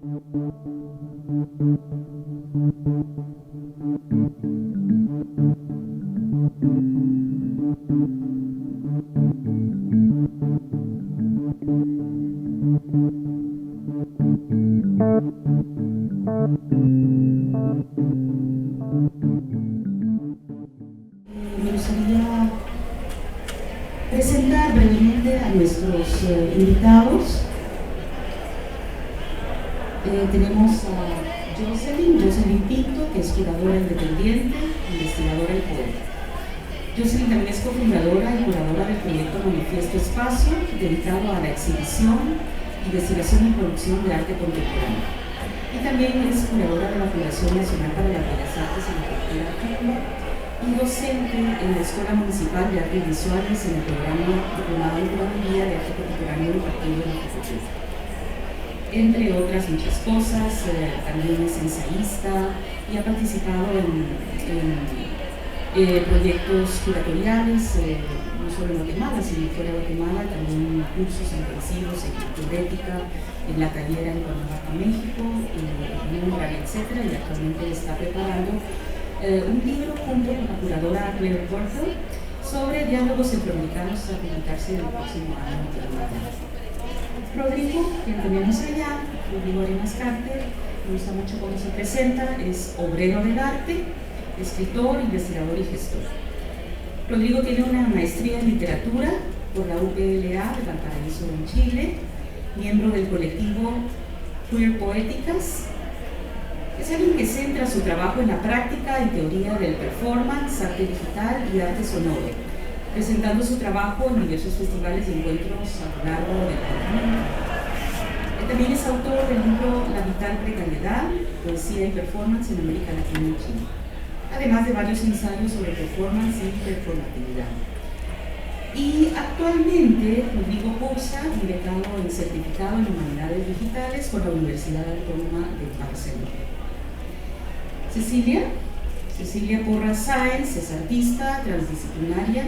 Me gustaría presentar brevemente a nuestros invitados. Tenemos a Jocelyn Pinto, que es curadora independiente, investigadora y poeta. Jocelyn también es cofundadora y curadora del proyecto Manifiesto Espacio, dedicado a la exhibición, investigación y producción de arte contemporáneo. Y también es curadora de la Fundación Nacional para las Bellas Artes y la Cultura Cuba y docente en la Escuela Municipal de Artes Visuales en el programa diplomado en Curaduría de Arte Contemporáneo impartido en la facultad. Entre otras muchas cosas, también es ensayista y ha participado en proyectos curatoriales, no solo en Guatemala, sino fuera de Guatemala, también cursos intensivos en cultura ética, en la Tallera en Cuernavaca, México, en Umbral, etc. Y actualmente está preparando un libro junto con la curadora Claire Porter sobre diálogos centroamericanos a publicarse en el próximo año. Rodrigo, quien tenemos allá, Rodrigo Arenas Carter, me gusta mucho cómo se presenta, es obrero del arte, escritor, investigador y gestor. Rodrigo tiene una maestría en literatura por la UPLA de Valparaíso en Chile, miembro del colectivo Queer Poéticas. Es alguien que centra su trabajo en la práctica y teoría del performance, arte digital y arte sonoro, presentando su trabajo en diversos festivales y encuentros a lo largo del mundo. Él también es autor del libro La Vital Precariedad, Poesía y Performance en América Latina y Chile, además de varios ensayos sobre performance y performatividad. Y actualmente Rodrigo cursa un becado en certificado en Humanidades Digitales con la Universidad Autónoma de Barcelona. Cecilia Porras Sáenz es artista transdisciplinaria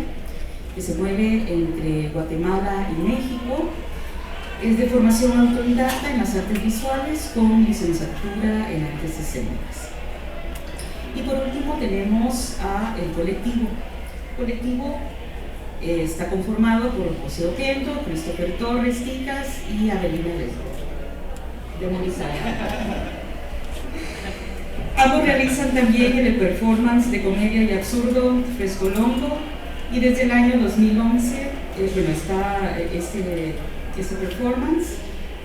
que se mueve entre Guatemala y México. Es de formación autodidacta en las artes visuales con licenciatura en artes escénicas. Y por último tenemos a el colectivo. El colectivo está conformado por José Oquendo, Christopher Torres Ticas y Avelina Lesbo, de Morizaya. Ambos realizan también el performance de comedia y absurdo Frescolongo, y desde el año 2011 está este performance,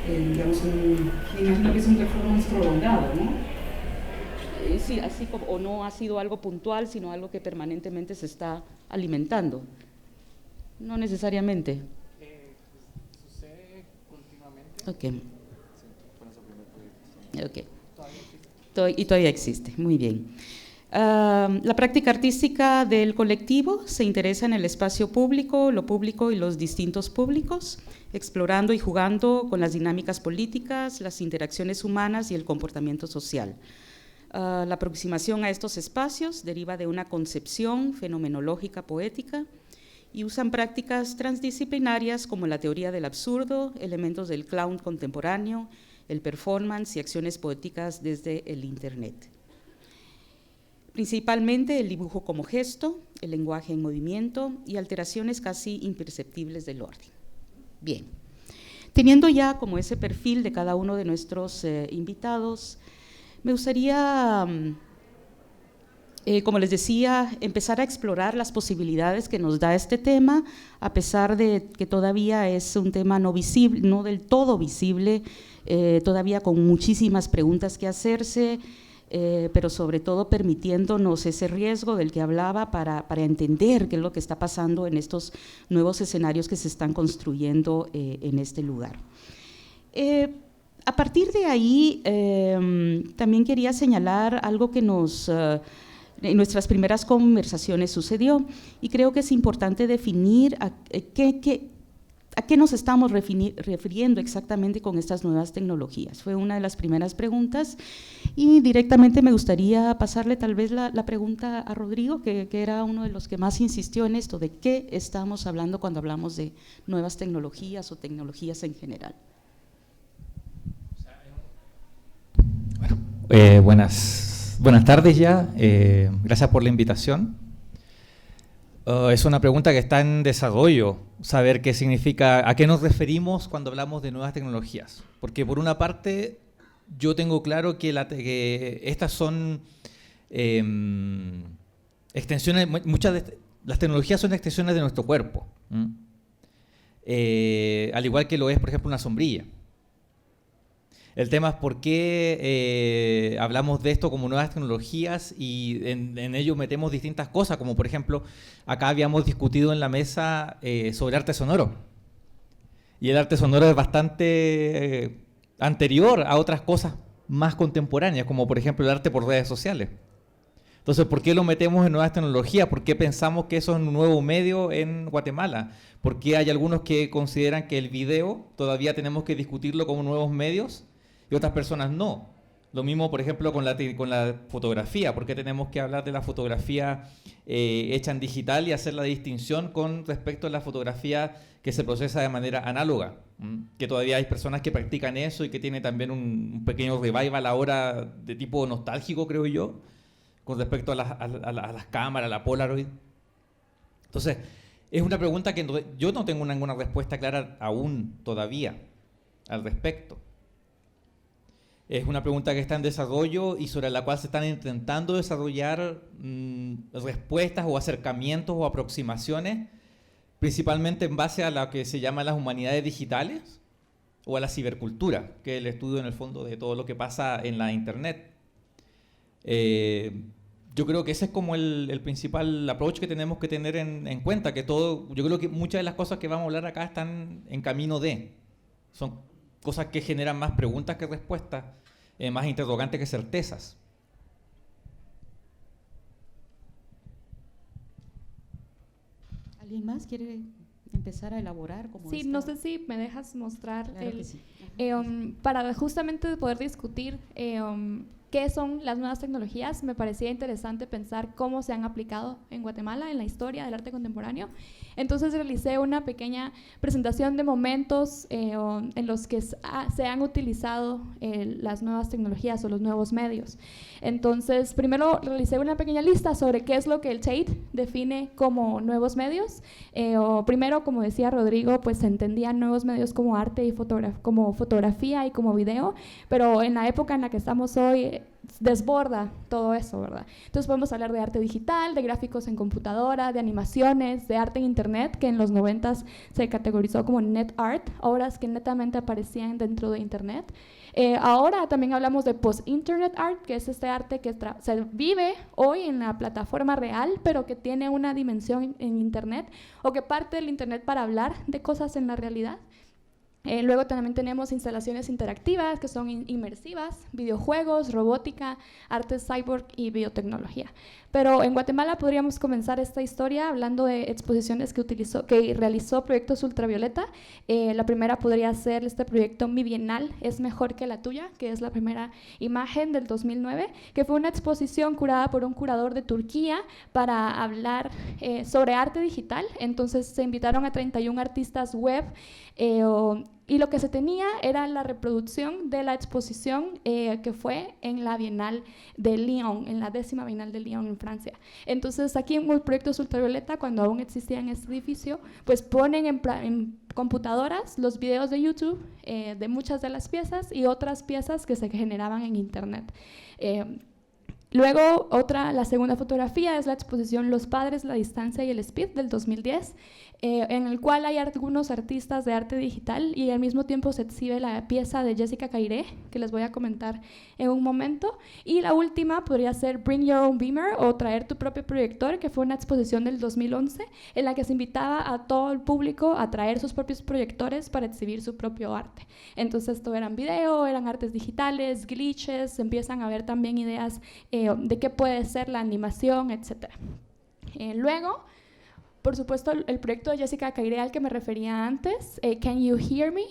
digamos, me imagino que es un performance prolongado, ¿no? Sí, así como, o no ha sido algo puntual, sino algo que permanentemente se está alimentando. No necesariamente. Sucede continuamente. Ok. Sí, con ese primer proyecto. Okay. ¿Todavía existe? Y todavía existe, muy bien. La práctica artística del colectivo se interesa en el espacio público, lo público y los distintos públicos, explorando y jugando con las dinámicas políticas, las interacciones humanas y el comportamiento social. La aproximación a estos espacios deriva de una concepción fenomenológica poética y usan prácticas transdisciplinarias como la teoría del absurdo, elementos del clown contemporáneo, el performance y acciones poéticas desde el Internet. Principalmente el dibujo como gesto, el lenguaje en movimiento y alteraciones casi imperceptibles del orden. Bien, teniendo ya como ese perfil de cada uno de nuestros invitados, me gustaría, como les decía, empezar a explorar las posibilidades que nos da este tema, a pesar de que todavía es un tema no visible, no del todo visible, todavía con muchísimas preguntas que hacerse, pero sobre todo permitiéndonos ese riesgo del que hablaba para entender qué es lo que está pasando en estos nuevos escenarios que se están construyendo en este lugar. A partir de ahí, también quería señalar algo que en nuestras primeras conversaciones sucedió, y creo que es importante definir a qué nos estamos refiriendo exactamente con estas nuevas tecnologías. Fue una de las primeras preguntas, y directamente me gustaría pasarle tal vez la pregunta a Rodrigo, que era uno de los que más insistió en esto, de qué estamos hablando cuando hablamos de nuevas tecnologías o tecnologías en general. Buenas tardes ya. Gracias por la invitación. Es una pregunta que está en desarrollo, saber qué significa, a qué nos referimos cuando hablamos de nuevas tecnologías. Porque por una parte, yo tengo claro que estas son extensiones, las tecnologías son extensiones de nuestro cuerpo. Al igual que lo es, por ejemplo, una sombrilla. El tema es por qué hablamos de esto como nuevas tecnologías y en ello metemos distintas cosas, como por ejemplo, acá habíamos discutido en la mesa sobre arte sonoro. Y el arte sonoro es bastante anterior a otras cosas más contemporáneas, como por ejemplo el arte por redes sociales. Entonces, ¿por qué lo metemos en nuevas tecnologías? ¿Por qué pensamos que eso es un nuevo medio en Guatemala? ¿Por qué hay algunos que consideran que el video todavía tenemos que discutirlo como nuevos medios y otras personas no? Lo mismo, por ejemplo, con la fotografía. ¿Por qué tenemos que hablar de la fotografía hecha en digital y hacer la distinción con respecto a la fotografía que se procesa de manera análoga? Que todavía hay personas que practican eso y que tiene también un pequeño revival ahora de tipo nostálgico, creo yo, con respecto a las cámaras, a la Polaroid. Entonces, es una pregunta que yo no tengo ninguna respuesta clara aún todavía al respecto. Es una pregunta que está en desarrollo y sobre la cual se están intentando desarrollar respuestas o acercamientos o aproximaciones, principalmente en base a lo que se llama las humanidades digitales o a la cibercultura, que es el estudio en el fondo de todo lo que pasa en la Internet. Yo creo que ese es como el principal approach que tenemos que tener en cuenta, que yo creo que muchas de las cosas que vamos a hablar acá están en camino son cosas que generan más preguntas que respuestas, más interrogantes que certezas. ¿Alguien más quiere empezar a elaborar? Sí, no sé si me dejas mostrar Claro que sí. para justamente poder discutir qué son las nuevas tecnologías. Me parecía interesante pensar cómo se han aplicado en Guatemala en la historia del arte contemporáneo. Entonces realicé una pequeña presentación de momentos en los que se han utilizado las nuevas tecnologías o los nuevos medios. Entonces, primero realicé una pequeña lista sobre qué es lo que el Tate define como nuevos medios. Primero, como decía Rodrigo, pues se entendían nuevos medios como arte y como fotografía y como video, pero en la época en la que estamos hoy desborda todo eso, ¿verdad? Entonces podemos hablar de arte digital, de gráficos en computadora, de animaciones, de arte en internet, que en los 90s se categorizó como net art, obras que netamente aparecían dentro de internet. Ahora también hablamos de post-internet art, que es este arte que se vive hoy en la plataforma real, pero que tiene una dimensión en internet, o que parte del internet para hablar de cosas en la realidad. Luego también tenemos instalaciones interactivas que son inmersivas, videojuegos, robótica, arte cyborg y biotecnología. Pero en Guatemala podríamos comenzar esta historia hablando de exposiciones que realizó Proyectos Ultravioleta. La primera podría ser este proyecto Mi Bienal es mejor que la tuya, que es la primera imagen del 2009, que fue una exposición curada por un curador de Turquía para hablar sobre arte digital. Entonces se invitaron a 31 artistas web y lo que se tenía era la reproducción de la exposición que fue en la Bienal de Lyon, en la 10ª Bienal de Lyon en Francia. Entonces aquí en Proyectos Ultravioleta, cuando aún existía en este edificio, pues ponen en computadoras los videos de YouTube de muchas de las piezas y otras piezas que se generaban en internet. Luego, la segunda fotografía es la exposición Los Padres, la Distancia y el Speed del 2010, en el cual hay algunos artistas de arte digital y al mismo tiempo se exhibe la pieza de Jessica Cairé, que les voy a comentar en un momento. Y la última podría ser Bring Your Own Beamer o Traer tu propio proyector, que fue una exposición del 2011 en la que se invitaba a todo el público a traer sus propios proyectores para exhibir su propio arte. Entonces, esto eran video, eran artes digitales, glitches, empiezan a ver también ideas de qué puede ser la animación, etc. Luego, por supuesto, el proyecto de Jessica Cairé al que me refería antes, Can You Hear Me?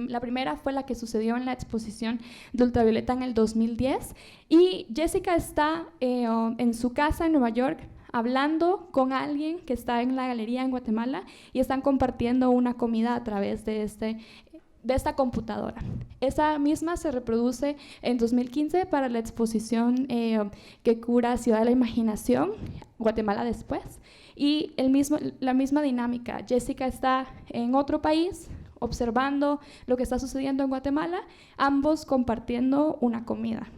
La primera fue la que sucedió en la exposición de Ultravioleta en el 2010, y Jessica está en su casa en Nueva York hablando con alguien que está en la galería en Guatemala y están compartiendo una comida a través de de esta computadora. Esa misma se reproduce en 2015 para la exposición que cura Ciudad de la Imaginación, Guatemala después. Y la misma dinámica. Jessica está en otro país observando lo que está sucediendo en Guatemala, ambos compartiendo una comida.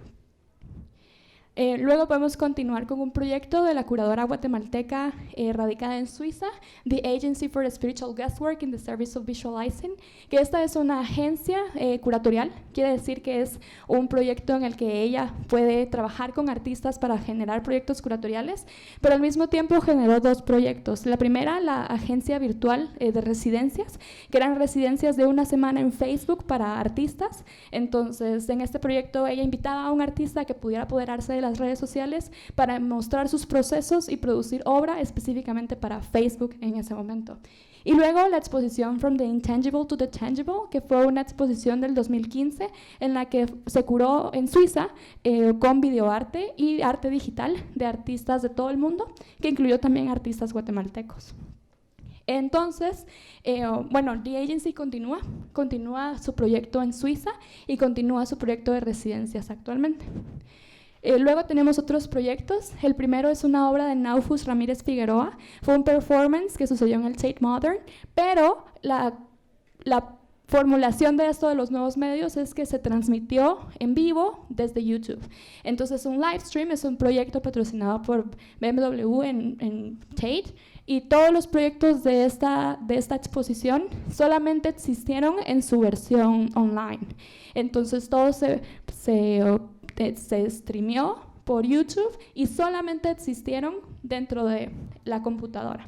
Luego podemos continuar con un proyecto de la curadora guatemalteca radicada en Suiza, The Agency for Spiritual Guestwork in the Service of Visualizing, que esta es una agencia curatorial, quiere decir que es un proyecto en el que ella puede trabajar con artistas para generar proyectos curatoriales, pero al mismo tiempo generó dos proyectos. La primera, la agencia virtual de residencias, que eran residencias de una semana en Facebook para artistas. Entonces, en este proyecto ella invitaba a un artista que pudiera apoderarse de las redes sociales para mostrar sus procesos y producir obra específicamente para Facebook en ese momento. Y luego la exposición From the Intangible to the Tangible, que fue una exposición del 2015 en la que se curó en Suiza con videoarte y arte digital de artistas de todo el mundo, que incluyó también artistas guatemaltecos. Entonces, bueno, The Agency continúa su proyecto en Suiza y continúa su proyecto de residencias actualmente. Luego tenemos otros proyectos. El primero es una obra de Naufus Ramírez Figueroa. Fue un performance que sucedió en el Tate Modern, pero la formulación de esto de los nuevos medios es que se transmitió en vivo desde YouTube. Entonces, un live stream es un proyecto patrocinado por BMW en Tate, y todos los proyectos de esta exposición solamente existieron en su versión online. Entonces, todo se streameó por YouTube y solamente existieron dentro de la computadora.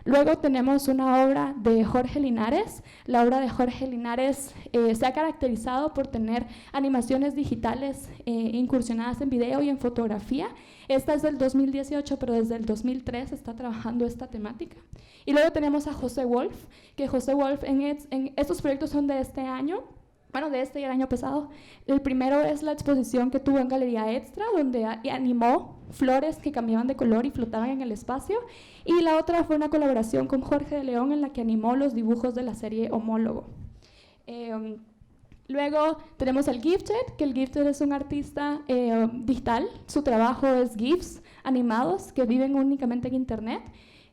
Luego tenemos una obra de Jorge Linares. La obra de Jorge Linares se ha caracterizado por tener animaciones digitales incursionadas en video y en fotografía. Esta es del 2018, pero desde el 2003 está trabajando esta temática. Y luego tenemos a José Wolf, que José Wolf en estos proyectos son de este año, bueno, de este y el año pasado. El primero es la exposición que tuvo en Galería Extra, donde animó flores que cambiaban de color y flotaban en el espacio. Y la otra fue una colaboración con Jorge de León, en la que animó los dibujos de la serie Homólogo. Luego tenemos al Gifted, que el Gifted es un artista digital. Su trabajo es GIFs animados que viven únicamente en Internet.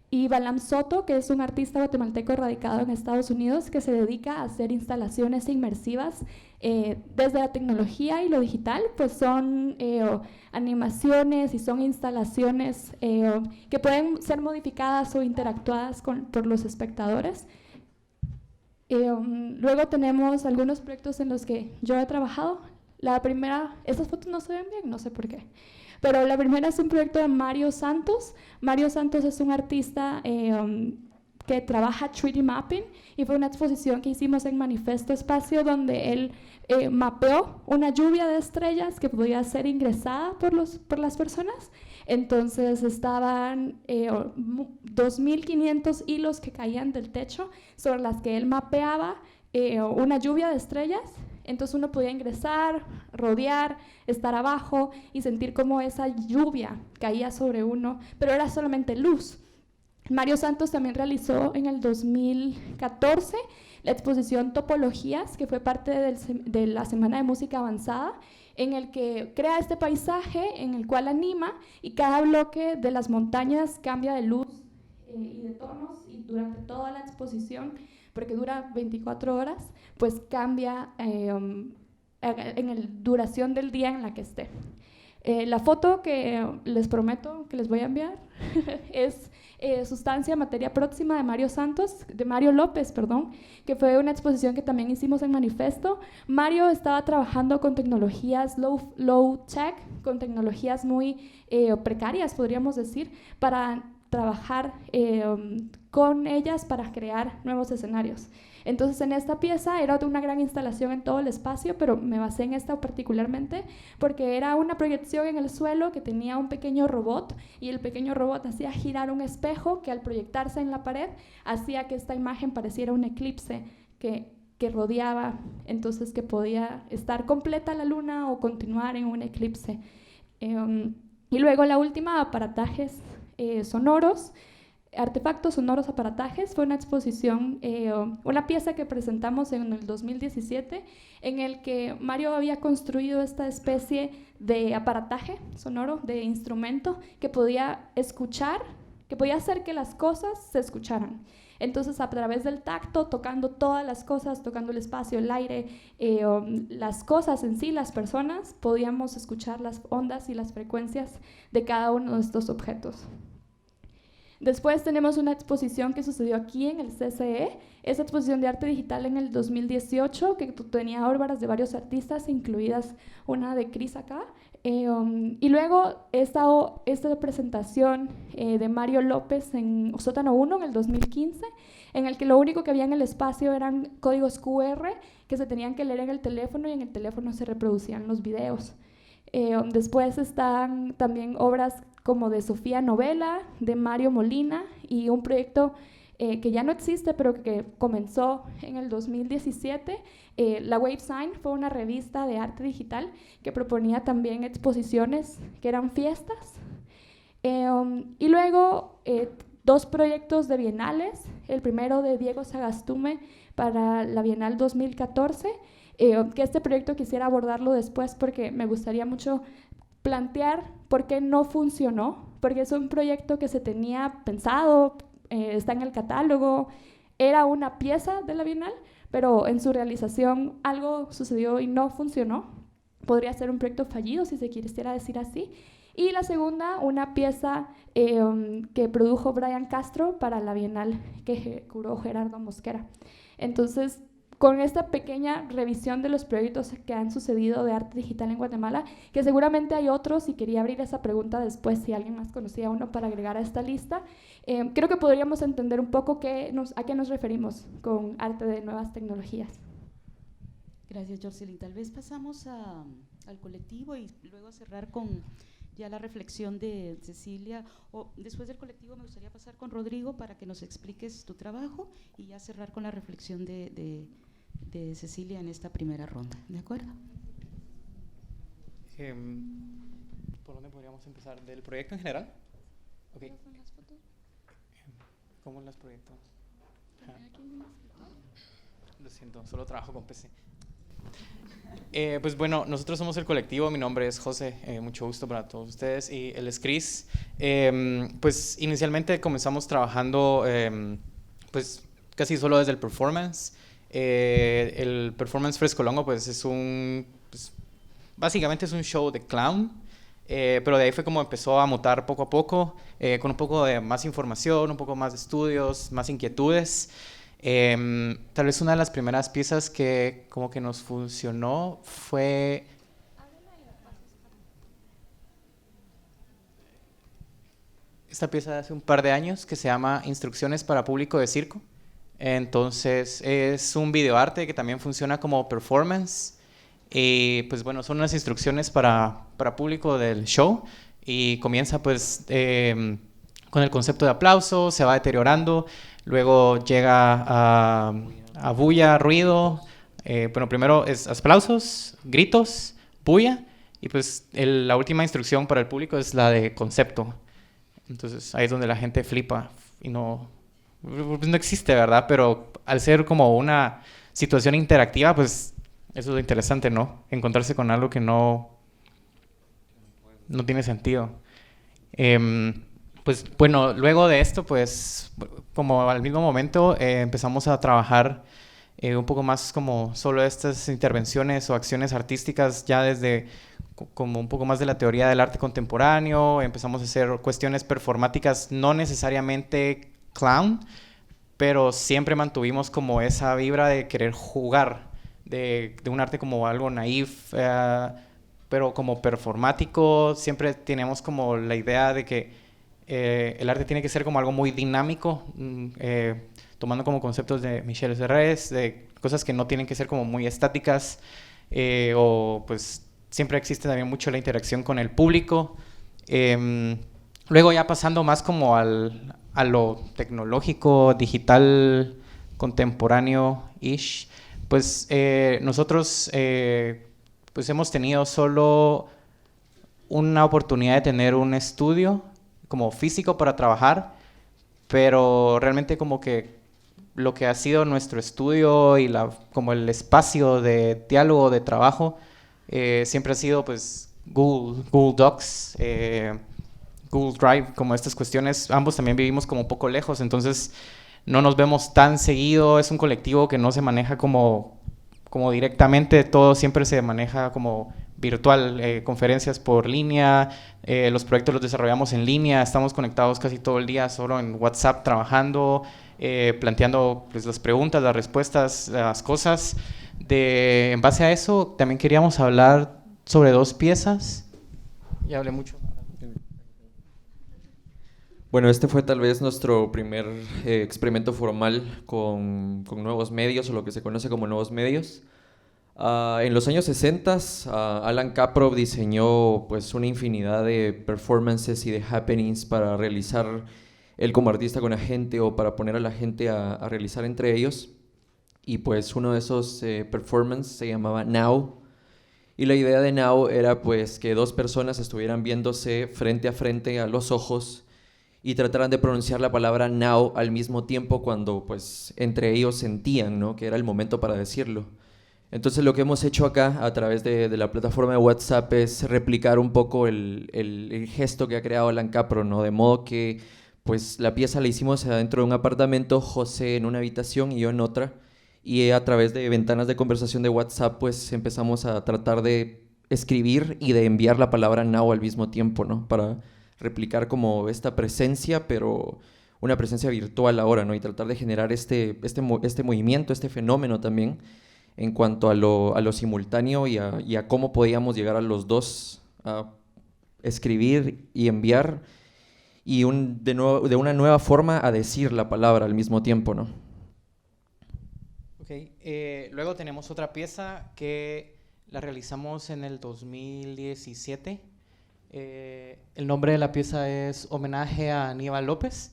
Y Balam Soto, que es un artista guatemalteco radicado en Estados Unidos, que se dedica a hacer instalaciones inmersivas desde la tecnología y lo digital, pues son animaciones y son instalaciones que pueden ser modificadas o interactuadas por los espectadores. Luego tenemos algunos proyectos en los que yo he trabajado. La primera, estas fotos no se ven bien, no sé por qué. Pero la primera es un proyecto de Mario Santos. Mario Santos es un artista que trabaja 3D mapping y fue una exposición que hicimos en Manifesto Espacio donde él mapeó una lluvia de estrellas que podía ser ingresada por las personas. Entonces estaban 2.500 hilos que caían del techo sobre las que él mapeaba una lluvia de estrellas. Entonces uno podía ingresar, rodear, estar abajo y sentir cómo esa lluvia caía sobre uno, pero era solamente luz. Mario Santos también realizó en el 2014 la exposición Topologías, que fue parte de la Semana de Música Avanzada, en el que crea este paisaje en el cual anima y cada bloque de las montañas cambia de luz y de tonos, y durante toda la exposición, porque dura 24 horas, pues cambia en la duración del día en la que esté. La foto que les prometo que les voy a enviar es Sustancia, Materia Próxima de Mario López, que fue una exposición que también hicimos en Manifesto. Mario estaba trabajando con tecnologías low tech, con tecnologías muy precarias, podríamos decir, para trabajar con ellas para crear nuevos escenarios. Entonces, en esta pieza era una gran instalación en todo el espacio, pero me basé en esta particularmente porque era una proyección en el suelo que tenía un pequeño robot, y el pequeño robot hacía girar un espejo que al proyectarse en la pared hacía que esta imagen pareciera un eclipse que rodeaba, entonces que podía estar completa la luna o continuar en un eclipse. Y luego la última, aparatajes sonoros. Artefactos sonoros, aparatajes. Fue una exposición, una pieza que presentamos en el 2017, en el que Mario había construido esta especie de aparataje sonoro, de instrumento, que podía escuchar, que podía hacer que las cosas se escucharan. Entonces, a través del tacto, tocando todas las cosas, tocando el espacio, el aire, las cosas en sí, las personas, podíamos escuchar las ondas y las frecuencias de cada uno de estos objetos. Después tenemos una exposición que sucedió aquí en el CCE, esa exposición de arte digital en el 2018, que tenía obras de varios artistas, incluidas una de Cris acá. Y luego esta presentación de Mario López en Sótano 1 en el 2015, en el que lo único que había en el espacio eran códigos QR que se tenían que leer en el teléfono y en el teléfono se reproducían los videos. Después están también obras como de Sofía Novela, de Mario Molina y un proyecto que ya no existe, pero que comenzó en el 2017. La WaveSign fue una revista de arte digital que proponía también exposiciones que eran fiestas. Y luego 2 proyectos de bienales, el primero de Diego Sagastume para la Bienal 2014, que este proyecto quisiera abordarlo después porque me gustaría mucho plantear por qué no funcionó, porque es un proyecto que se tenía pensado, está en el catálogo, era una pieza de la Bienal, pero en su realización algo sucedió y no funcionó. Podría ser un proyecto fallido, si se quisiera decir así. Y la segunda, una pieza que produjo Brian Castro para la Bienal que curó Gerardo Mosquera. Entonces, con esta pequeña revisión de los proyectos que han sucedido de arte digital en Guatemala, que seguramente hay otros, y quería abrir esa pregunta después si alguien más conocía uno para agregar a esta lista, creo que podríamos entender un poco a qué nos referimos con arte de nuevas tecnologías. Gracias, Jorcelyn. Tal vez pasamos al colectivo y luego a cerrar con ya la reflexión de Cecilia. O después del colectivo me gustaría pasar con Rodrigo para que nos expliques tu trabajo y ya cerrar con la reflexión de Cecilia en esta primera ronda. ¿De acuerdo? ¿Por dónde podríamos empezar? ¿Del proyecto en general? Okay. ¿Cómo las proyecto? Lo siento, solo trabajo con PC. Pues bueno, nosotros somos el colectivo, mi nombre es José, mucho gusto para todos ustedes, y él es Cris. Pues inicialmente comenzamos trabajando pues casi solo desde el performance. El performance Frescolongo pues es básicamente es un show de clown, pero de ahí fue como empezó a mutar poco a poco, con un poco de más información, un poco más de estudios, más inquietudes. Tal vez una de las primeras piezas que como que nos funcionó fue esta pieza de hace un par de años que se llama Instrucciones para público de circo. Entonces es un videoarte que también funciona como performance y pues bueno, son unas instrucciones para público del show y comienza pues con el concepto de aplauso, se va deteriorando, luego llega a bulla, ruido, bueno, primero es aplausos, gritos, bulla, y pues la última instrucción para el público es la de concepto. Entonces ahí es donde la gente flipa y no existe, ¿verdad? Pero al ser como una situación interactiva, pues eso es interesante, ¿no? Encontrarse con algo que no tiene sentido. Pues bueno, luego de esto, pues como al mismo momento empezamos a trabajar un poco más como solo estas intervenciones o acciones artísticas ya desde como un poco más de la teoría del arte contemporáneo. Empezamos a hacer cuestiones performáticas, no necesariamente clown, pero siempre mantuvimos como esa vibra de querer jugar, de un arte como algo naif, pero como performático. Siempre tenemos como la idea de que el arte tiene que ser como algo muy dinámico, tomando como conceptos de Michel Serres, de cosas que no tienen que ser como muy estáticas, o pues siempre existe también mucho la interacción con el público. Luego ya pasando más como a lo tecnológico, digital, contemporáneo-ish, pues nosotros pues hemos tenido solo una oportunidad de tener un estudio como físico para trabajar, pero realmente como que lo que ha sido nuestro estudio y como el espacio de diálogo, de trabajo, siempre ha sido pues Google Docs, Google Drive, como estas cuestiones. Ambos también vivimos como un poco lejos, entonces no nos vemos tan seguido. Es un colectivo que no se maneja como directamente, todo siempre se maneja como virtual, conferencias por línea, los proyectos los desarrollamos en línea, estamos conectados casi todo el día solo en WhatsApp trabajando, planteando pues, las preguntas, las respuestas, las cosas. En base a eso, también queríamos hablar sobre 2 piezas. Ya hablé mucho. Bueno, este fue tal vez nuestro primer experimento formal con nuevos medios, o lo que se conoce como nuevos medios. En los años 60, Alan Kaprow diseñó pues, una infinidad de performances y de happenings para realizar él como artista con la gente, o para poner a la gente a realizar entre ellos. Y pues uno de esos performances se llamaba Now. Y la idea de Now era pues que 2 personas estuvieran viéndose frente a frente a los ojos y trataran de pronunciar la palabra now al mismo tiempo, cuando pues entre ellos sentían, ¿no?, que era el momento para decirlo. Entonces lo que hemos hecho acá a través de la plataforma de WhatsApp es replicar un poco el gesto que ha creado Alan Kaprow, ¿no? De modo que pues la pieza la hicimos adentro de un apartamento, José en una habitación y yo en otra, y a través de ventanas de conversación de WhatsApp pues empezamos a tratar de escribir y de enviar la palabra now al mismo tiempo, ¿no?, para replicar como esta presencia, pero una presencia virtual ahora, ¿no?, y tratar de generar este movimiento, este fenómeno también en cuanto a lo simultáneo y a cómo podíamos llegar a los dos a escribir y enviar, y de una nueva forma a decir la palabra al mismo tiempo, ¿no? Okay. Luego tenemos otra pieza que la realizamos en el 2017. El nombre de la pieza es Homenaje a Aníbal López.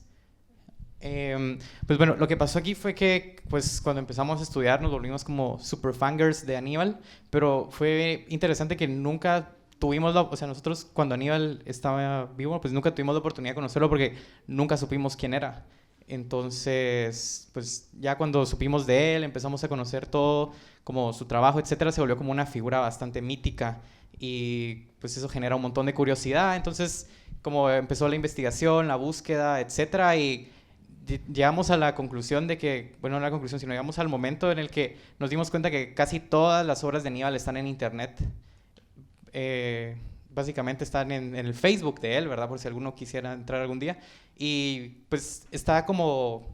Pues bueno, lo que pasó aquí fue que pues cuando empezamos a estudiar nos volvimos como super fangirls de Aníbal, pero fue interesante que nunca tuvimos o sea, nosotros cuando Aníbal estaba vivo, pues nunca tuvimos la oportunidad de conocerlo porque nunca supimos quién era. Entonces, pues ya cuando supimos de él, empezamos a conocer todo, como su trabajo, etcétera, se volvió como una figura bastante mítica, y pues eso genera un montón de curiosidad. Entonces, como empezó la investigación, la búsqueda, etcétera, y llegamos a la conclusión de que, bueno, no la conclusión, sino llegamos al momento en el que nos dimos cuenta que casi todas las obras de Aníbal están en internet. Básicamente están en el Facebook de él, ¿verdad? Por si alguno quisiera entrar algún día. Y pues está como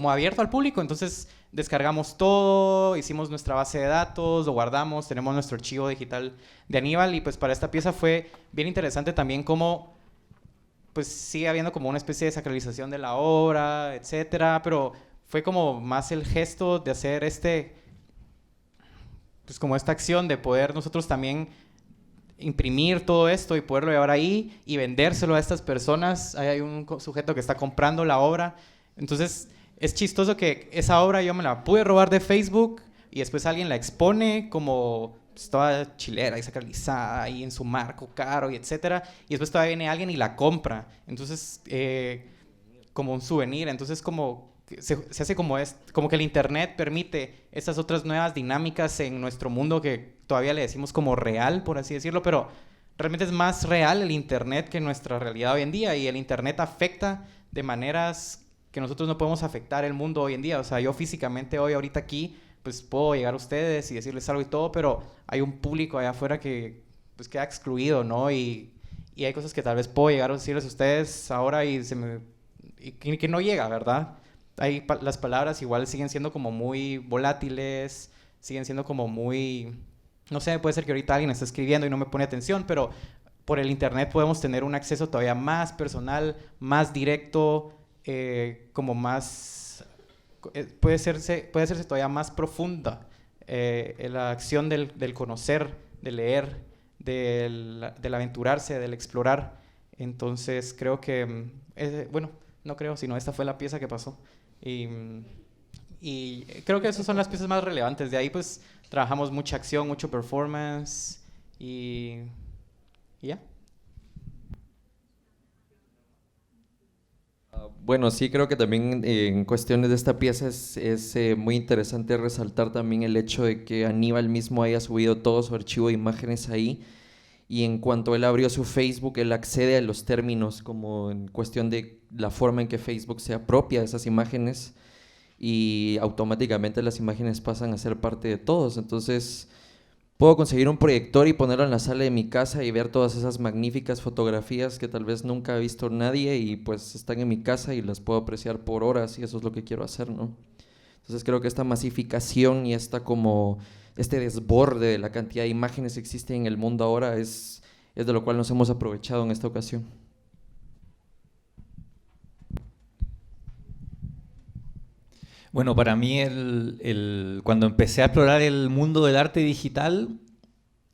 abierto al público, entonces descargamos todo, hicimos nuestra base de datos, lo guardamos, tenemos nuestro archivo digital de Aníbal, y pues para esta pieza fue bien interesante también cómo pues sigue habiendo como una especie de sacralización de la obra, etcétera, pero fue como más el gesto de hacer pues como esta acción de poder nosotros también imprimir todo esto y poderlo llevar ahí y vendérselo a estas personas. Ahí hay un sujeto que está comprando la obra. Entonces es chistoso que esa obra yo me la pude robar de Facebook y después alguien la expone como pues, toda chilera y sacralizada y en su marco caro y etcétera, y después todavía viene alguien y la compra. Entonces como un souvenir. Entonces como se hace como que el internet permite estas otras nuevas dinámicas en nuestro mundo que todavía le decimos como real, por así decirlo, pero realmente es más real el internet que nuestra realidad hoy en día, y el internet afecta de maneras que nosotros no podemos afectar el mundo hoy en día. O sea, yo físicamente hoy, ahorita aquí, pues puedo llegar a ustedes y decirles algo y todo, pero hay un público allá afuera que pues queda excluido, ¿no? Y hay cosas que tal vez puedo llegar a decirles a ustedes ahora y que no llega, ¿verdad? Las palabras igual siguen siendo como muy volátiles, siguen siendo como muy... No sé, puede ser que ahorita alguien está escribiendo y no me pone atención, pero por el internet podemos tener un acceso todavía más personal, más directo, como más... puede hacerse todavía más profunda la acción del conocer, del leer, del aventurarse, del explorar. Entonces creo que, bueno, no creo, sino esta fue la pieza que pasó. Y creo que esas son las piezas más relevantes. De ahí pues trabajamos mucha acción, mucho performance y ya. Bueno, sí, creo que también en cuestiones de esta pieza es muy interesante resaltar también el hecho de que Aníbal mismo haya subido todo su archivo de imágenes ahí, y en cuanto él abrió su Facebook, él accede a los términos como en cuestión de la forma en que Facebook se apropia de esas imágenes, y automáticamente las imágenes pasan a ser parte de todos. Entonces puedo conseguir un proyector y ponerlo en la sala de mi casa y ver todas esas magníficas fotografías que tal vez nunca ha visto nadie, y pues están en mi casa y las puedo apreciar por horas, y eso es lo que quiero hacer, ¿no? Entonces creo que esta masificación y este desborde de la cantidad de imágenes que existen en el mundo ahora es de lo cual nos hemos aprovechado en esta ocasión. Bueno, para mí cuando empecé a explorar el mundo del arte digital,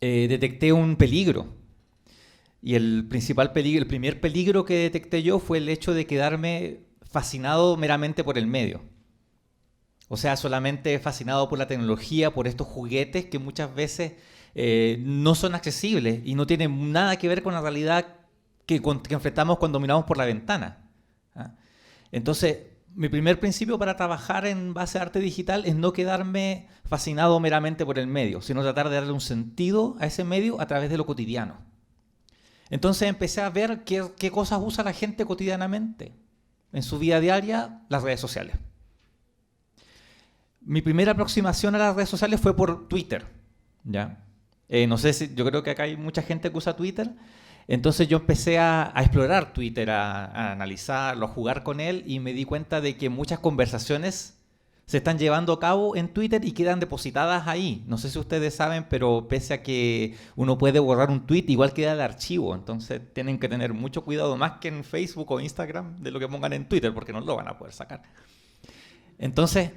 detecté un peligro. Y el primer peligro que detecté yo fue el hecho de quedarme fascinado meramente por el medio. O sea, solamente fascinado por la tecnología, por estos juguetes que muchas veces no son accesibles y no tienen nada que ver con la realidad que enfrentamos cuando miramos por la ventana. ¿Ah? Entonces, mi primer principio para trabajar en base a arte digital es no quedarme fascinado meramente por el medio, sino tratar de darle un sentido a ese medio a través de lo cotidiano. Entonces empecé a ver qué cosas usa la gente cotidianamente en su vida diaria, las redes sociales. Mi primera aproximación a las redes sociales fue por Twitter, ¿ya? No sé si, yo creo que acá hay mucha gente que usa Twitter. Entonces yo empecé a explorar Twitter, a analizarlo, a jugar con él, y me di cuenta de que muchas conversaciones se están llevando a cabo en Twitter y quedan depositadas ahí. No sé si ustedes saben, pero pese a que uno puede borrar un tweet, igual queda el archivo. Entonces tienen que tener mucho cuidado, más que en Facebook o Instagram, de lo que pongan en Twitter, porque no lo van a poder sacar. Entonces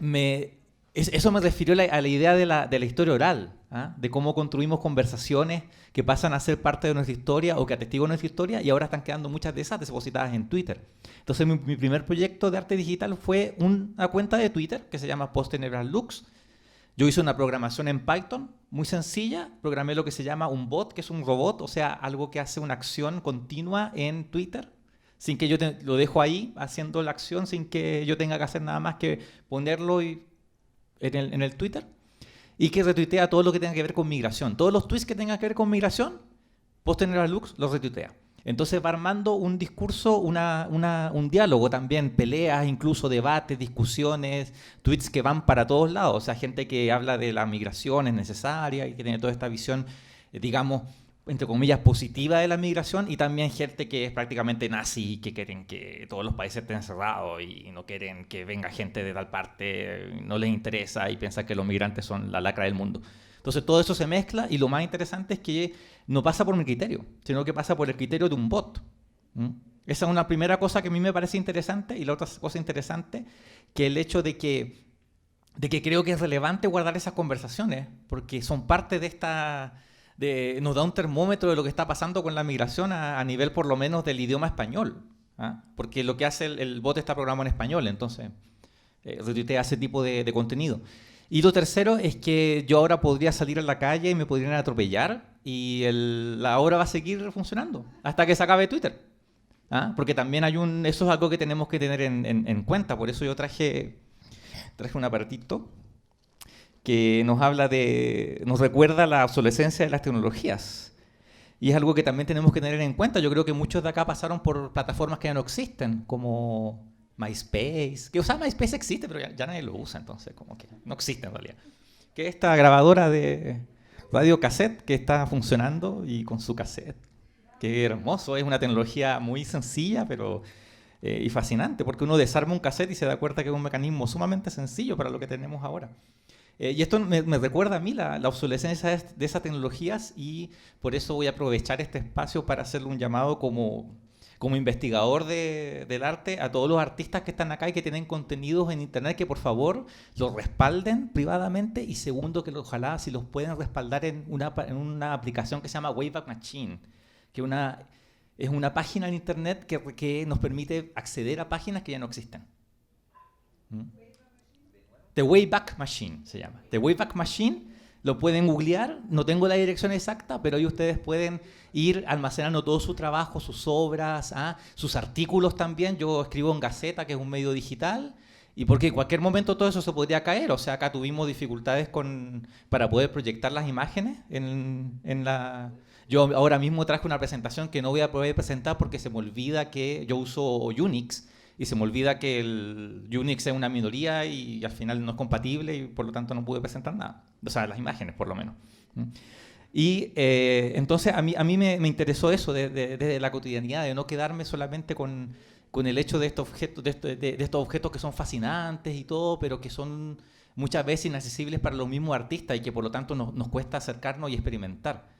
eso me refirió a la idea de la historia oral, ¿ah? De cómo construimos conversaciones que pasan a ser parte de nuestra historia o que atestiguan nuestra historia, y ahora están quedando muchas de esas depositadas en Twitter. Entonces mi primer proyecto de arte digital fue una cuenta de Twitter que se llama Post-Tenebras Lux. Yo hice una programación en Python muy sencilla, programé lo que se llama un bot, que es un robot, o sea, algo que hace una acción continua en Twitter, sin que yo lo dejo ahí haciendo la acción, sin que yo tenga que hacer nada más que ponerlo en el Twitter, y que retuitea todo lo que tenga que ver con migración. Todos los tweets que tengan que ver con migración, Post-Tenebras Lux los retuitea. Entonces va armando un discurso, un diálogo también, peleas, incluso debates, discusiones, tweets que van para todos lados. O sea, gente que habla de la migración es necesaria y que tiene toda esta visión, digamos, entre comillas, positiva de la migración, y también gente que es prácticamente nazi, que quieren que todos los países estén cerrados y no quieren que venga gente de tal parte, no les interesa y piensan que los migrantes son la lacra del mundo. Entonces todo eso se mezcla, y lo más interesante es que no pasa por mi criterio, sino que pasa por el criterio de un bot. Esa es una primera cosa que a mí me parece interesante, y la otra cosa interesante, que el hecho de que creo que es relevante guardar esas conversaciones, porque son parte de esta... nos da un termómetro de lo que está pasando con la migración a nivel por lo menos del idioma español, ¿ah? Porque lo que hace el bot está programado en español, entonces retuitea ese tipo de contenido. Y lo tercero es que yo ahora podría salir a la calle y me podrían atropellar, y la obra va a seguir funcionando hasta que se acabe Twitter, ¿ah? Porque también eso es algo que tenemos que tener en cuenta. Por eso yo traje un aparatito que nos recuerda la obsolescencia de las tecnologías. Y es algo que también tenemos que tener en cuenta. Yo creo que muchos de acá pasaron por plataformas que ya no existen, como MySpace. MySpace existe, pero ya nadie lo usa, entonces como que no existe en realidad. Que esta grabadora de radio cassette que está funcionando y con su cassette. Qué hermoso, es una tecnología muy sencilla, pero y fascinante, porque uno desarma un cassette y se da cuenta que es un mecanismo sumamente sencillo para lo que tenemos ahora. Y esto me recuerda a mí la obsolescencia de esas tecnologías, y por eso voy a aprovechar este espacio para hacerle un llamado como investigador del arte a todos los artistas que están acá y que tienen contenidos en internet, que por favor los respalden privadamente, y segundo, que ojalá si los pueden respaldar en una aplicación que se llama Wayback Machine, que es una página en internet que nos permite acceder a páginas que ya no existen. The Wayback Machine se llama. The Wayback Machine Lo pueden googlear, no tengo la dirección exacta, pero ahí ustedes pueden ir almacenando todo su trabajo, sus obras, sus artículos también. Yo escribo en Gaceta, que es un medio digital, y porque en cualquier momento todo eso se podría caer. O sea, acá tuvimos dificultades para poder proyectar las imágenes Yo ahora mismo traje una presentación que no voy a poder presentar porque se me olvida que yo uso Unix y se me olvida que el Unix es una minoría y al final no es compatible y por lo tanto no pude presentar nada. O sea, las imágenes por lo menos. Y entonces a mí me interesó eso desde la cotidianidad, de no quedarme solamente con el hecho de estos objetos que son fascinantes y todo, pero que son muchas veces inaccesibles para los mismos artistas y que por lo tanto nos cuesta acercarnos y experimentar.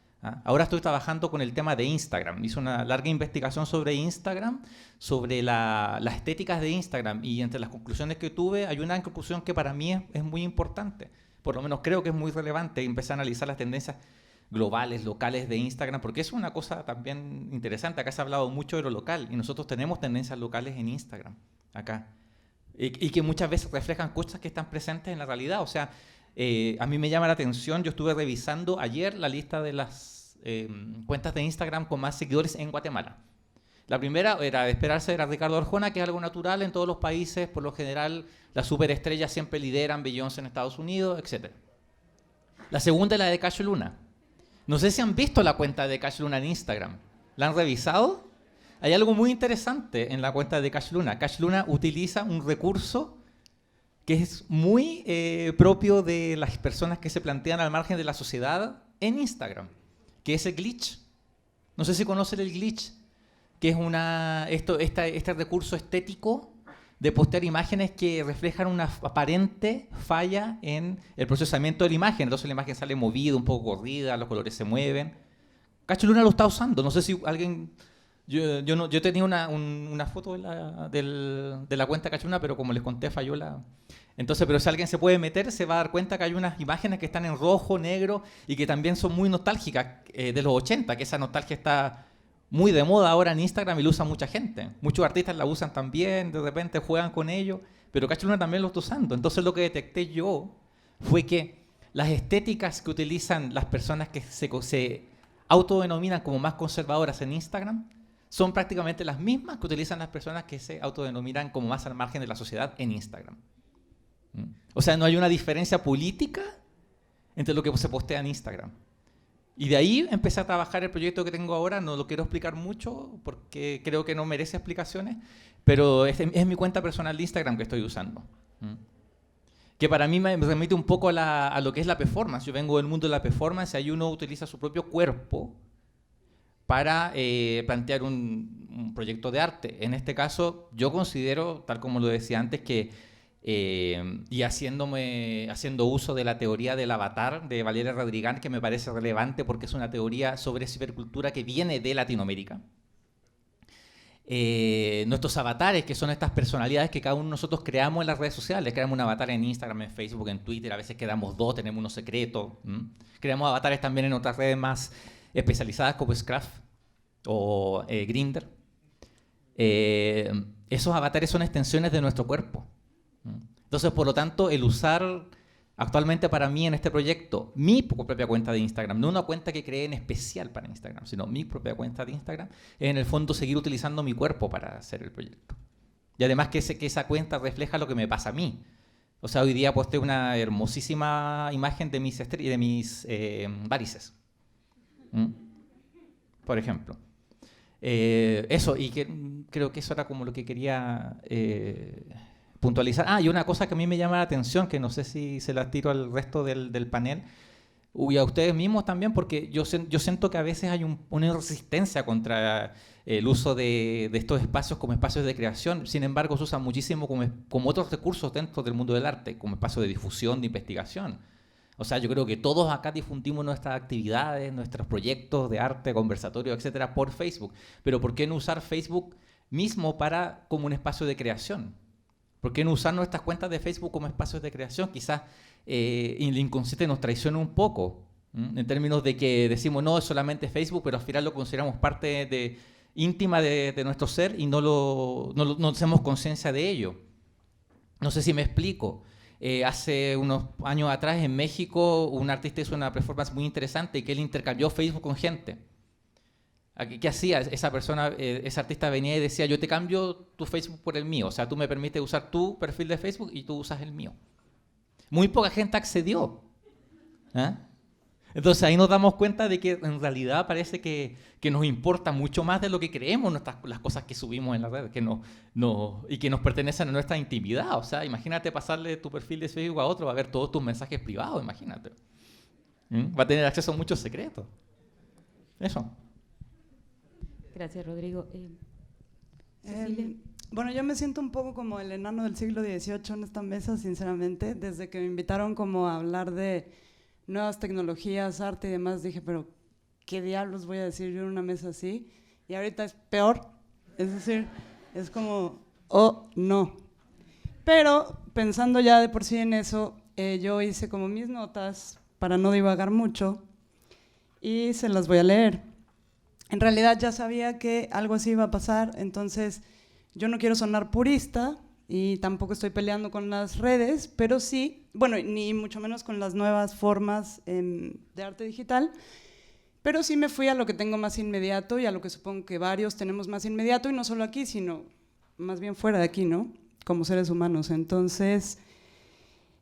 Ahora estoy trabajando con el tema de Instagram. Hice una larga investigación sobre Instagram, sobre las estéticas de Instagram, y entre las conclusiones que tuve hay una conclusión que para mí es muy importante, por lo menos creo que es muy relevante. Empecé a analizar las tendencias globales, locales de Instagram, porque es una cosa también interesante. Acá se ha hablado mucho de lo local y nosotros tenemos tendencias locales en Instagram, acá, y que muchas veces reflejan cosas que están presentes en la realidad. O sea, a mí me llama la atención, yo estuve revisando ayer la lista de las cuentas de Instagram con más seguidores en Guatemala. La primera era de esperarse, era Ricardo Arjona, que es algo natural en todos los países. Por lo general, las superestrellas siempre lideran, Beyoncé en Estados Unidos, etc. La segunda es la de Cash Luna. No sé si han visto la cuenta de Cash Luna en Instagram. ¿La han revisado? Hay algo muy interesante en la cuenta de Cash Luna. Cash Luna utiliza un recurso que es muy propio de las personas que se plantean al margen de la sociedad en Instagram, que es el glitch. No sé si conocen el glitch, que es este recurso estético de postear imágenes que reflejan una aparente falla en el procesamiento de la imagen. Entonces la imagen sale movida, un poco corrida, los colores se mueven. Cacho Luna lo está usando. No sé si alguien... Yo tenía una foto de la cuenta Cacho Luna, pero como les conté, falló la... Entonces, pero si alguien se puede meter, se va a dar cuenta que hay unas imágenes que están en rojo, negro, y que también son muy nostálgicas de los 80, que esa nostalgia está muy de moda ahora en Instagram y lo usa mucha gente. Muchos artistas la usan también, de repente juegan con ello, pero Cacho Luna también lo está usando. Entonces lo que detecté yo fue que las estéticas que utilizan las personas que se autodenominan como más conservadoras en Instagram son prácticamente las mismas que utilizan las personas que se autodenominan como más al margen de la sociedad en Instagram. O sea, no hay una diferencia política entre lo que se postea en Instagram. Y de ahí empecé a trabajar el proyecto que tengo ahora. No lo quiero explicar mucho porque creo que no merece explicaciones, pero es mi cuenta personal de Instagram que estoy usando. Que para mí me remite un poco a lo que es la performance. Yo vengo del mundo de la performance y ahí uno utiliza su propio cuerpo para plantear un proyecto de arte. En este caso, yo considero, tal como lo decía antes, que y haciendo uso de la teoría del avatar de Valeria Rodrigán, que me parece relevante porque es una teoría sobre cibercultura que viene de Latinoamérica. Nuestros avatares, que son estas personalidades que cada uno de nosotros creamos en las redes sociales. Creamos un avatar en Instagram, en Facebook, en Twitter, a veces creamos dos, tenemos uno secreto. Creamos avatares también en otras redes más especializadas como Scruff o Grindr. Esos avatares son extensiones de nuestro cuerpo. Entonces, por lo tanto, el usar actualmente para mí en este proyecto mi propia cuenta de Instagram, no una cuenta que creé en especial para Instagram, sino mi propia cuenta de Instagram, es en el fondo seguir utilizando mi cuerpo para hacer el proyecto. Y además que esa cuenta refleja lo que me pasa a mí. O sea, hoy día posté una hermosísima imagen de mis varices. Por ejemplo. Eso, y creo que eso era como lo que quería puntualizar. Y una cosa que a mí me llama la atención, que no sé si se la tiro al resto del panel, y a ustedes mismos también, porque yo siento que a veces hay una resistencia contra el uso de estos espacios como espacios de creación. Sin embargo, se usan muchísimo como otros recursos dentro del mundo del arte, como espacio de difusión, de investigación. O sea, yo creo que todos acá difundimos nuestras actividades, nuestros proyectos de arte, conversatorios, etcétera, por Facebook. Pero ¿por qué no usar Facebook mismo como un espacio de creación? ¿Por qué no usar nuestras cuentas de Facebook como espacios de creación? Quizás el inconsciente nos traiciona un poco, en términos de que decimos, no, es solamente Facebook, pero al final lo consideramos parte íntima de nuestro ser y no hacemos conciencia de ello. No sé si me explico. Hace unos años atrás en México un artista hizo una performance muy interesante y que él intercambió Facebook con gente. ¿Qué hacía? Esa persona, ese artista venía y decía, yo te cambio tu Facebook por el mío, o sea, tú me permites usar tu perfil de Facebook y tú usas el mío. Muy poca gente accedió. ¿Ah? Entonces ahí nos damos cuenta de que en realidad parece que nos importa mucho más de lo que creemos las cosas que subimos en la red y que nos pertenecen a nuestra intimidad. O sea, imagínate pasarle tu perfil de Facebook a otro, va a ver todos tus mensajes privados, imagínate. Va a tener acceso a muchos secretos. Eso. Gracias, Rodrigo. Cecilia. Bueno, yo me siento un poco como el enano del siglo XVIII en esta mesa, sinceramente. Desde que me invitaron como a hablar de nuevas tecnologías, arte y demás, dije, pero ¿qué diablos voy a decir yo en una mesa así? Y ahorita es peor, es decir, es como, oh, no. Pero pensando ya de por sí en eso, yo hice como mis notas para no divagar mucho y se las voy a leer. En realidad ya sabía que algo así iba a pasar, entonces yo no quiero sonar purista y tampoco estoy peleando con las redes, pero sí, bueno, ni mucho menos con las nuevas formas de arte digital, pero sí me fui a lo que tengo más inmediato y a lo que supongo que varios tenemos más inmediato, y no solo aquí, sino más bien fuera de aquí, ¿no? Como seres humanos. Entonces,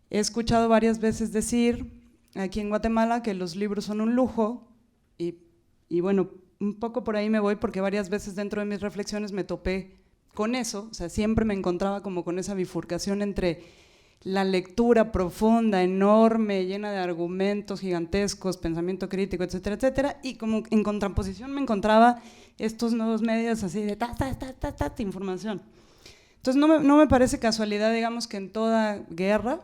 he escuchado varias veces decir aquí en Guatemala que los libros son un lujo y bueno, un poco por ahí me voy porque varias veces dentro de mis reflexiones me topé con eso, o sea, siempre me encontraba como con esa bifurcación entre la lectura profunda, enorme, llena de argumentos gigantescos, pensamiento crítico, etcétera, etcétera, y como en contraposición me encontraba estos nuevos medios así de información. Entonces no me parece casualidad, digamos, que en toda guerra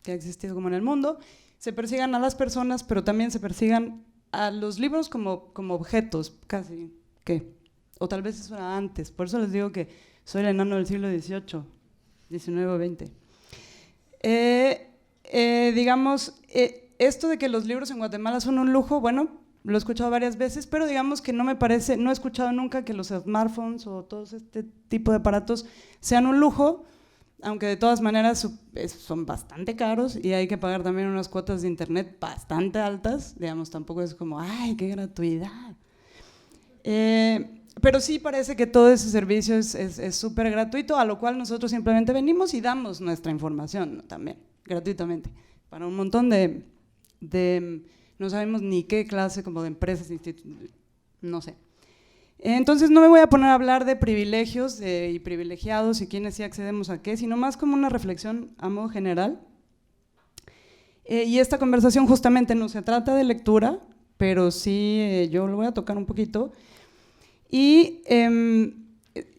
que ha existido como en el mundo, se persigan a las personas, pero también se persigan a los libros como objetos, casi, ¿qué? O tal vez eso era antes, por eso les digo que soy el enano del siglo XVIII, XIX o XX. Digamos, esto de que los libros en Guatemala son un lujo, bueno, lo he escuchado varias veces, pero digamos que no me parece, no he escuchado nunca que los smartphones o todo este tipo de aparatos sean un lujo, aunque de todas maneras son bastante caros y hay que pagar también unas cuotas de internet bastante altas, digamos, tampoco es como, ¡ay, qué gratuidad! Pero sí parece que todo ese servicio es súper gratuito, a lo cual nosotros simplemente venimos y damos nuestra información, ¿no? También, gratuitamente, para un montón de no sabemos ni qué clase como de empresas, no sé. Entonces no me voy a poner a hablar de privilegios y privilegiados y quiénes sí accedemos a qué, sino más como una reflexión a modo general. Y esta conversación justamente no se trata de lectura, pero sí yo lo voy a tocar un poquito. Y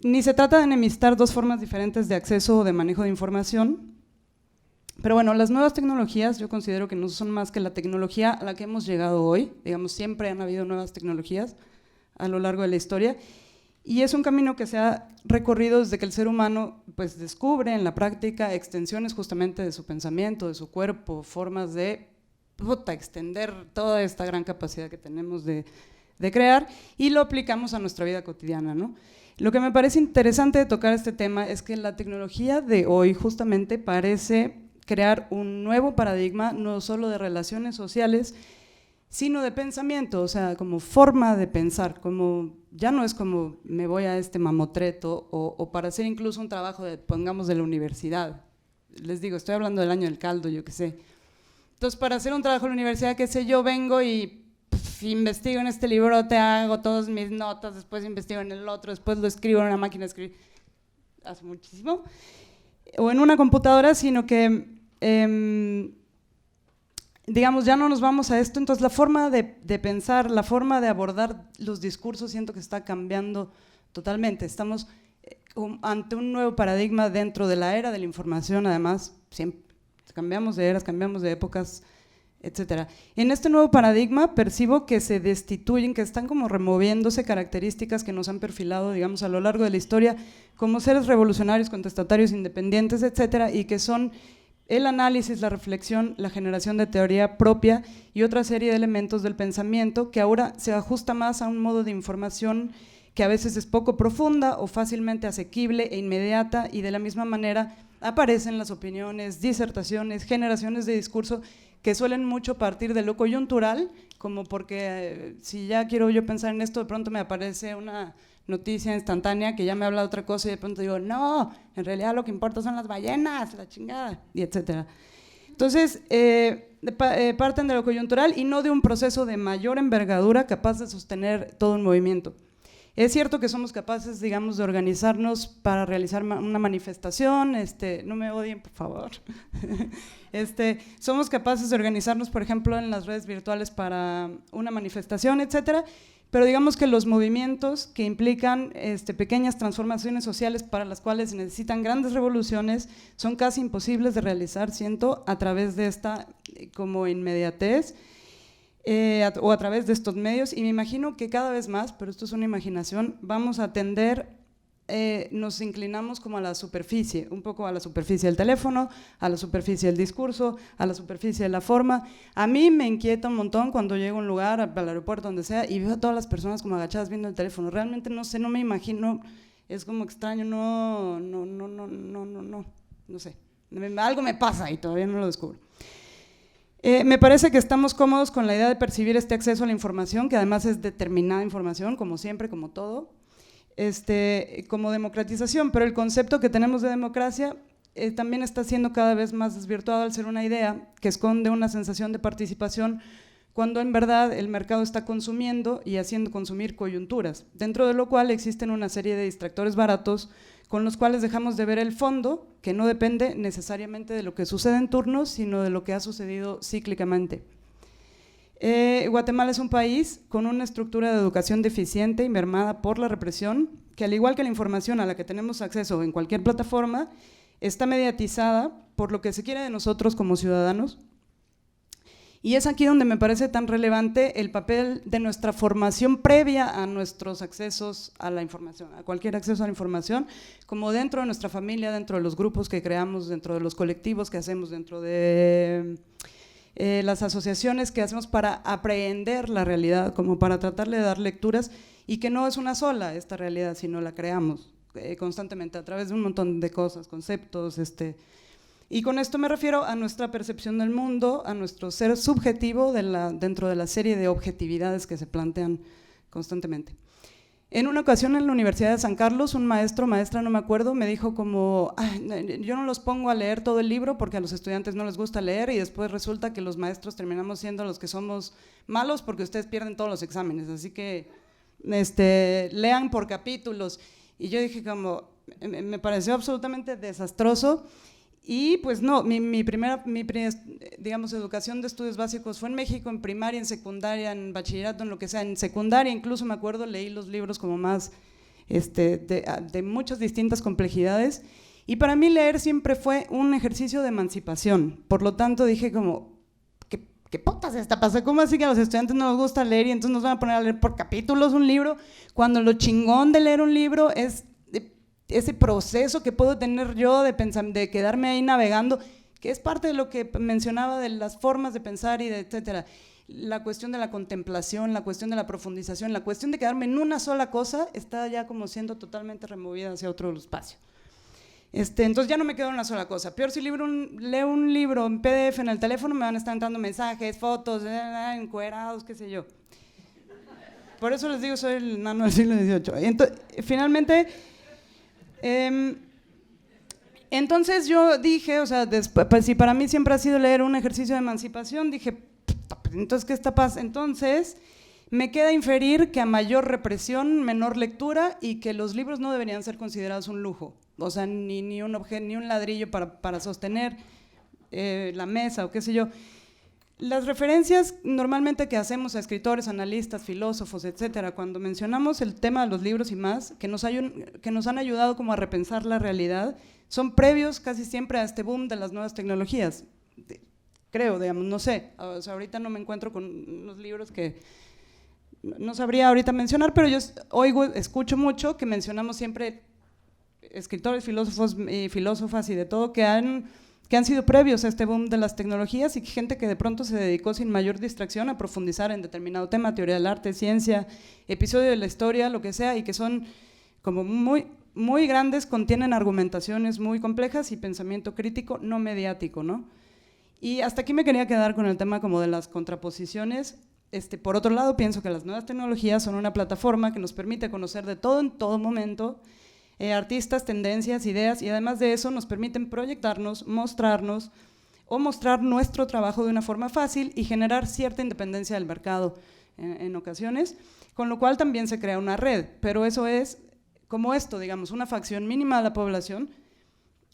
ni se trata de enemistar dos formas diferentes de acceso o de manejo de información, pero bueno, las nuevas tecnologías yo considero que no son más que la tecnología a la que hemos llegado hoy, digamos, siempre han habido nuevas tecnologías a lo largo de la historia, y es un camino que se ha recorrido desde que el ser humano pues descubre en la práctica extensiones justamente de su pensamiento, de su cuerpo, formas de extender toda esta gran capacidad que tenemos de crear, y lo aplicamos a nuestra vida cotidiana, ¿no? Lo que me parece interesante de tocar este tema es que la tecnología de hoy justamente parece crear un nuevo paradigma, no solo de relaciones sociales, sino de pensamiento, o sea, como forma de pensar, como ya no es como me voy a este mamotreto o para hacer incluso un trabajo pongamos de la universidad. Les digo, estoy hablando del año del caldo, yo qué sé. Entonces, para hacer un trabajo en la universidad, qué sé yo, vengo y investigo en este libro, te hago todas mis notas, después investigo en el otro, después lo escribo en una máquina de escribir, hace muchísimo, o en una computadora, sino que, digamos, ya no nos vamos a esto. Entonces la forma de pensar, la forma de abordar los discursos siento que está cambiando totalmente. Estamos ante un nuevo paradigma dentro de la era de la información, además, siempre cambiamos de eras, cambiamos de épocas, etcétera. En este nuevo paradigma percibo que se destituyen, que están como removiéndose características que nos han perfilado, digamos, a lo largo de la historia como seres revolucionarios, contestatarios, independientes, etcétera, y que son el análisis, la reflexión, la generación de teoría propia y otra serie de elementos del pensamiento que ahora se ajusta más a un modo de información que a veces es poco profunda o fácilmente asequible e inmediata, y de la misma manera aparecen las opiniones, disertaciones, generaciones de discurso que suelen mucho partir de lo coyuntural, como porque si ya quiero yo pensar en esto, de pronto me aparece una noticia instantánea que ya me habla de otra cosa y de pronto digo, no, en realidad lo que importa son las ballenas, la chingada, y etcétera. Entonces, parten de lo coyuntural y no de un proceso de mayor envergadura capaz de sostener todo un movimiento. Es cierto que somos capaces, digamos, de organizarnos para realizar una manifestación, no me odien, por favor. Somos capaces de organizarnos, por ejemplo, en las redes virtuales para una manifestación, etcétera, pero digamos que los movimientos que implican pequeñas transformaciones sociales para las cuales se necesitan grandes revoluciones son casi imposibles de realizar, siento, a través de esta como inmediatez, o a través de estos medios, y me imagino que cada vez más, pero esto es una imaginación, vamos a tender, nos inclinamos como a la superficie, un poco a la superficie del teléfono, a la superficie del discurso, a la superficie de la forma. A mí me inquieta un montón cuando llego a un lugar, al aeropuerto, donde sea, y veo a todas las personas como agachadas viendo el teléfono. Realmente no sé, no me imagino, es como extraño, no sé, algo me pasa y todavía no lo descubro. Me parece que estamos cómodos con la idea de percibir este acceso a la información, que además es determinada información, como siempre, como todo, como democratización, pero el concepto que tenemos de democracia también está siendo cada vez más desvirtuado al ser una idea que esconde una sensación de participación, cuando en verdad el mercado está consumiendo y haciendo consumir coyunturas, dentro de lo cual existen una serie de distractores baratos con los cuales dejamos de ver el fondo, que no depende necesariamente de lo que sucede en turnos, sino de lo que ha sucedido cíclicamente. Guatemala es un país con una estructura de educación deficiente y mermada por la represión, que al igual que la información a la que tenemos acceso en cualquier plataforma, está mediatizada por lo que se quiere de nosotros como ciudadanos. Y es aquí donde me parece tan relevante el papel de nuestra formación previa a nuestros accesos a la información, a cualquier acceso a la información, como dentro de nuestra familia, dentro de los grupos que creamos, dentro de los colectivos que hacemos, dentro de las asociaciones que hacemos para aprehender la realidad, como para tratarle de dar lecturas, y que no es una sola esta realidad, sino la creamos constantemente a través de un montón de cosas, conceptos, y con esto me refiero a nuestra percepción del mundo, a nuestro ser subjetivo dentro de la serie de objetividades que se plantean constantemente. En una ocasión en la Universidad de San Carlos, un maestra, no me acuerdo, me dijo como, yo no los pongo a leer todo el libro porque a los estudiantes no les gusta leer, y después resulta que los maestros terminamos siendo los que somos malos porque ustedes pierden todos los exámenes, así que lean por capítulos. Y yo dije como, me pareció absolutamente desastroso. Y pues no, mi primera, digamos, educación de estudios básicos fue en México, en primaria, en secundaria, en bachillerato, en lo que sea. En secundaria incluso me acuerdo, leí los libros como más de muchas distintas complejidades, y para mí leer siempre fue un ejercicio de emancipación. Por lo tanto dije como, ¿qué putas está pasando? ¿Cómo así que a los estudiantes no les gusta leer y entonces nos van a poner a leer por capítulos un libro? Cuando lo chingón de leer un libro es ese proceso que puedo tener yo de quedarme ahí navegando, que es parte de lo que mencionaba de las formas de pensar y de etcétera. La cuestión de la contemplación, la cuestión de la profundización, la cuestión de quedarme en una sola cosa está ya como siendo totalmente removida hacia otro espacio. Entonces ya no me quedo en una sola cosa. Peor si leo un libro en PDF en el teléfono, me van a estar entrando mensajes, fotos, encuerados, qué sé yo. Por eso les digo, soy el nano del siglo XVIII. Entonces, finalmente, entonces yo dije, o sea, pues si para mí siempre ha sido leer un ejercicio de emancipación, dije, entonces ¿qué está pasando? Entonces me queda inferir que a mayor represión, menor lectura, y que los libros no deberían ser considerados un lujo, o sea, ni un objeto, ni un ladrillo para sostener la mesa o qué sé yo. Las referencias normalmente que hacemos a escritores, analistas, filósofos, etcétera, cuando mencionamos el tema de los libros y más, que nos han ayudado como a repensar la realidad, son previos casi siempre a este boom de las nuevas tecnologías. Creo, digamos, no sé, o sea, ahorita no me encuentro con unos libros que no sabría ahorita mencionar, pero yo escucho mucho que mencionamos siempre escritores, filósofos y filósofas y de todo que han sido previos a este boom de las tecnologías, y gente que de pronto se dedicó sin mayor distracción a profundizar en determinado tema, teoría del arte, ciencia, episodio de la historia, lo que sea, y que son como muy muy grandes contienen argumentaciones muy complejas y pensamiento crítico no mediático, ¿no? Y hasta aquí me quería quedar con el tema como de las contraposiciones. Por otro lado, pienso que las nuevas tecnologías son una plataforma que nos permite conocer de todo en todo momento, artistas, tendencias, ideas, y además de eso nos permiten proyectarnos, mostrarnos o mostrar nuestro trabajo de una forma fácil y generar cierta independencia del mercado en ocasiones, con lo cual también se crea una red, pero eso es como esto, digamos, una facción mínima de la población,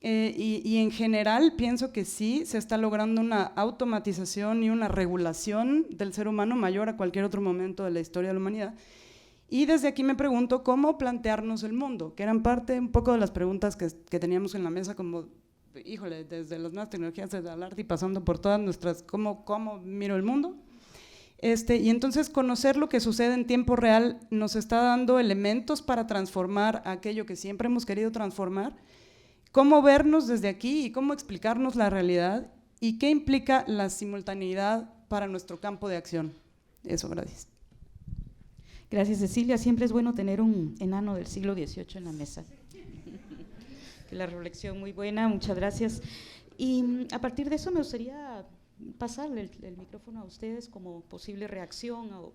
y en general pienso que sí se está logrando una automatización y una regulación del ser humano mayor a cualquier otro momento de la historia de la humanidad. Y desde aquí me pregunto cómo plantearnos el mundo, que eran parte un poco de las preguntas que teníamos en la mesa, como, híjole, desde las nuevas tecnologías, desde el arte y pasando por todas nuestras, cómo miro el mundo. Y entonces conocer lo que sucede en tiempo real nos está dando elementos para transformar aquello que siempre hemos querido transformar, cómo vernos desde aquí y cómo explicarnos la realidad y qué implica la simultaneidad para nuestro campo de acción. Eso, gracias. Gracias, Cecilia. Siempre es bueno tener un enano del siglo XVIII en la mesa. La reflexión muy buena, muchas gracias. Y a partir de eso me gustaría pasarle el micrófono a ustedes como posible reacción, o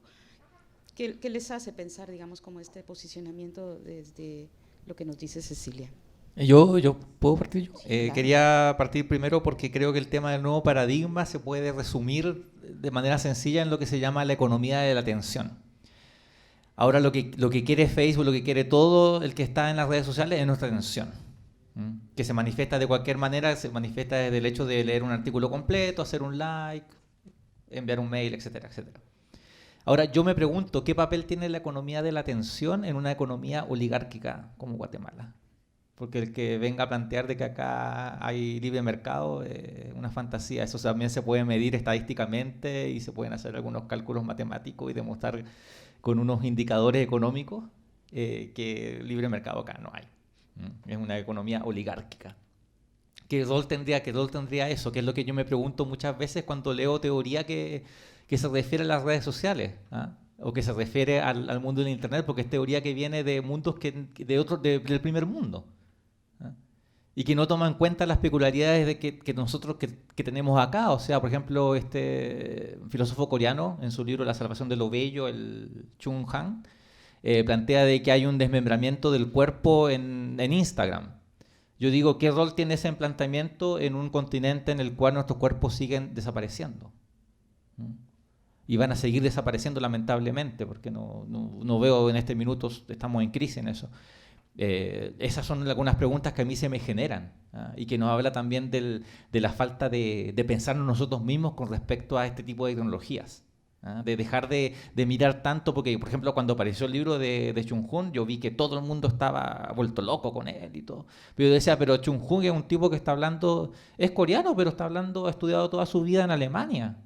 ¿qué les hace pensar, digamos, como este posicionamiento desde lo que nos dice Cecilia? Yo puedo partir yo. Claro. Quería partir primero porque creo que el tema del nuevo paradigma se puede resumir de manera sencilla en lo que se llama la economía de la atención. Ahora lo que quiere Facebook, lo que quiere todo el que está en las redes sociales es nuestra atención, que se manifiesta de cualquier manera, se manifiesta desde el hecho de leer un artículo completo, hacer un like, enviar un mail, etcétera, etcétera. Ahora yo me pregunto, ¿qué papel tiene la economía de la atención en una economía oligárquica como Guatemala? Porque el que venga a plantear de que acá hay libre mercado es una fantasía. Eso también se puede medir estadísticamente y se pueden hacer algunos cálculos matemáticos y demostrar con unos indicadores económicos que libre mercado acá no hay. Es una economía oligárquica. ¿Qué rol tendría eso? Que es lo que yo me pregunto muchas veces cuando leo teoría que se refiere a las redes sociales, ¿ah? O que se refiere al mundo del Internet, porque es teoría que viene de mundos del primer mundo, ¿ah? Y que no toma en cuenta las peculiaridades que nosotros que tenemos acá. O sea, por ejemplo, este filósofo coreano, en su libro La salvación de lo bello, el Chung Han, plantea de que hay un desmembramiento del cuerpo en Instagram. Yo digo, ¿qué rol tiene ese planteamiento en un continente en el cual nuestros cuerpos siguen desapareciendo? Y van a seguir desapareciendo lamentablemente, porque no veo en este minuto, estamos en crisis en eso. Esas son algunas preguntas que a mí se me generan, ¿ah? Y que nos habla también de la falta de pensarnos nosotros mismos con respecto a este tipo de tecnologías, ¿ah? De dejar de mirar tanto, porque por ejemplo cuando apareció el libro de Chung Han, yo vi que todo el mundo estaba vuelto loco con él y todo, pero yo decía, pero Chung Han es un tipo que está hablando, es coreano, pero ha estudiado toda su vida en Alemania.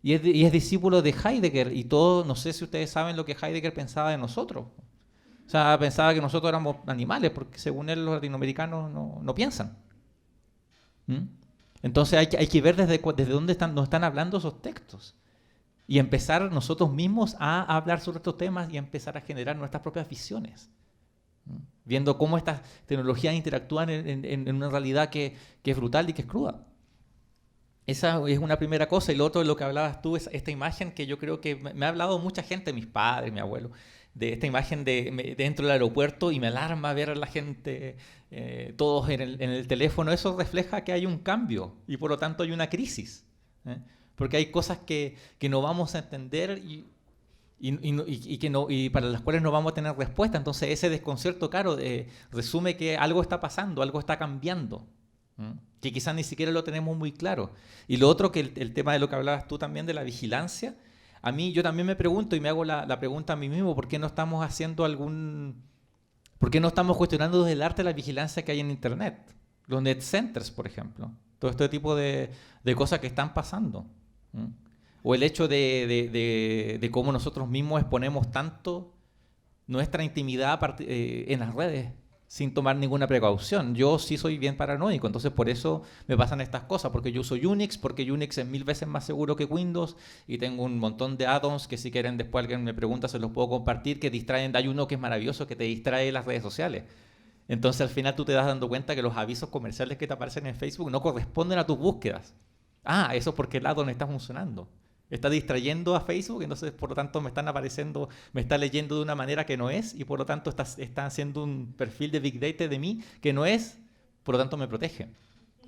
Y es discípulo de Heidegger, y todo, no sé si ustedes saben lo que Heidegger pensaba de nosotros. O sea, pensaba que nosotros éramos animales, porque según él los latinoamericanos no piensan. Entonces hay que ver desde dónde nos están hablando esos textos. Y empezar nosotros mismos a hablar sobre estos temas y a empezar a generar nuestras propias visiones. Viendo cómo estas tecnologías interactúan en una realidad que es brutal y que es cruda. Esa es una primera cosa. Y lo otro de lo que hablabas tú es esta imagen que yo creo que me ha hablado mucha gente, mis padres, mi abuelo, de esta imagen de dentro del aeropuerto, y me alarma ver a la gente todos en el teléfono. Eso refleja que hay un cambio y por lo tanto hay una crisis, porque hay cosas que no vamos a entender y para las cuales no vamos a tener respuesta. Entonces ese desconcierto, claro, resume que algo está pasando, algo está cambiando, que quizás ni siquiera lo tenemos muy claro. Y lo otro, que el tema de lo que hablabas tú también, de la vigilancia, yo también me pregunto y me hago la pregunta a mí mismo, ¿por qué no estamos por qué no estamos cuestionando desde el arte la vigilancia que hay en Internet? Los net centers, por ejemplo, todo este tipo de cosas que están pasando. O el hecho de cómo nosotros mismos exponemos tanto nuestra intimidad en las redes, sin tomar ninguna precaución. Yo sí soy bien paranoico, entonces por eso me pasan estas cosas, porque yo uso Unix, porque Unix es 1000 veces más seguro que Windows, y tengo un montón de add-ons que si quieren después alguien me pregunta, se los puedo compartir, que distraen. Hay uno que es maravilloso, que te distrae las redes sociales. Entonces al final tú te das dando cuenta que los avisos comerciales que te aparecen en Facebook no corresponden a tus búsquedas. Ah, eso porque el ad no está funcionando. Está distrayendo a Facebook, entonces por lo tanto me están apareciendo, me está leyendo de una manera que no es y por lo tanto está haciendo un perfil de Big Data de mí que no es, por lo tanto me protege.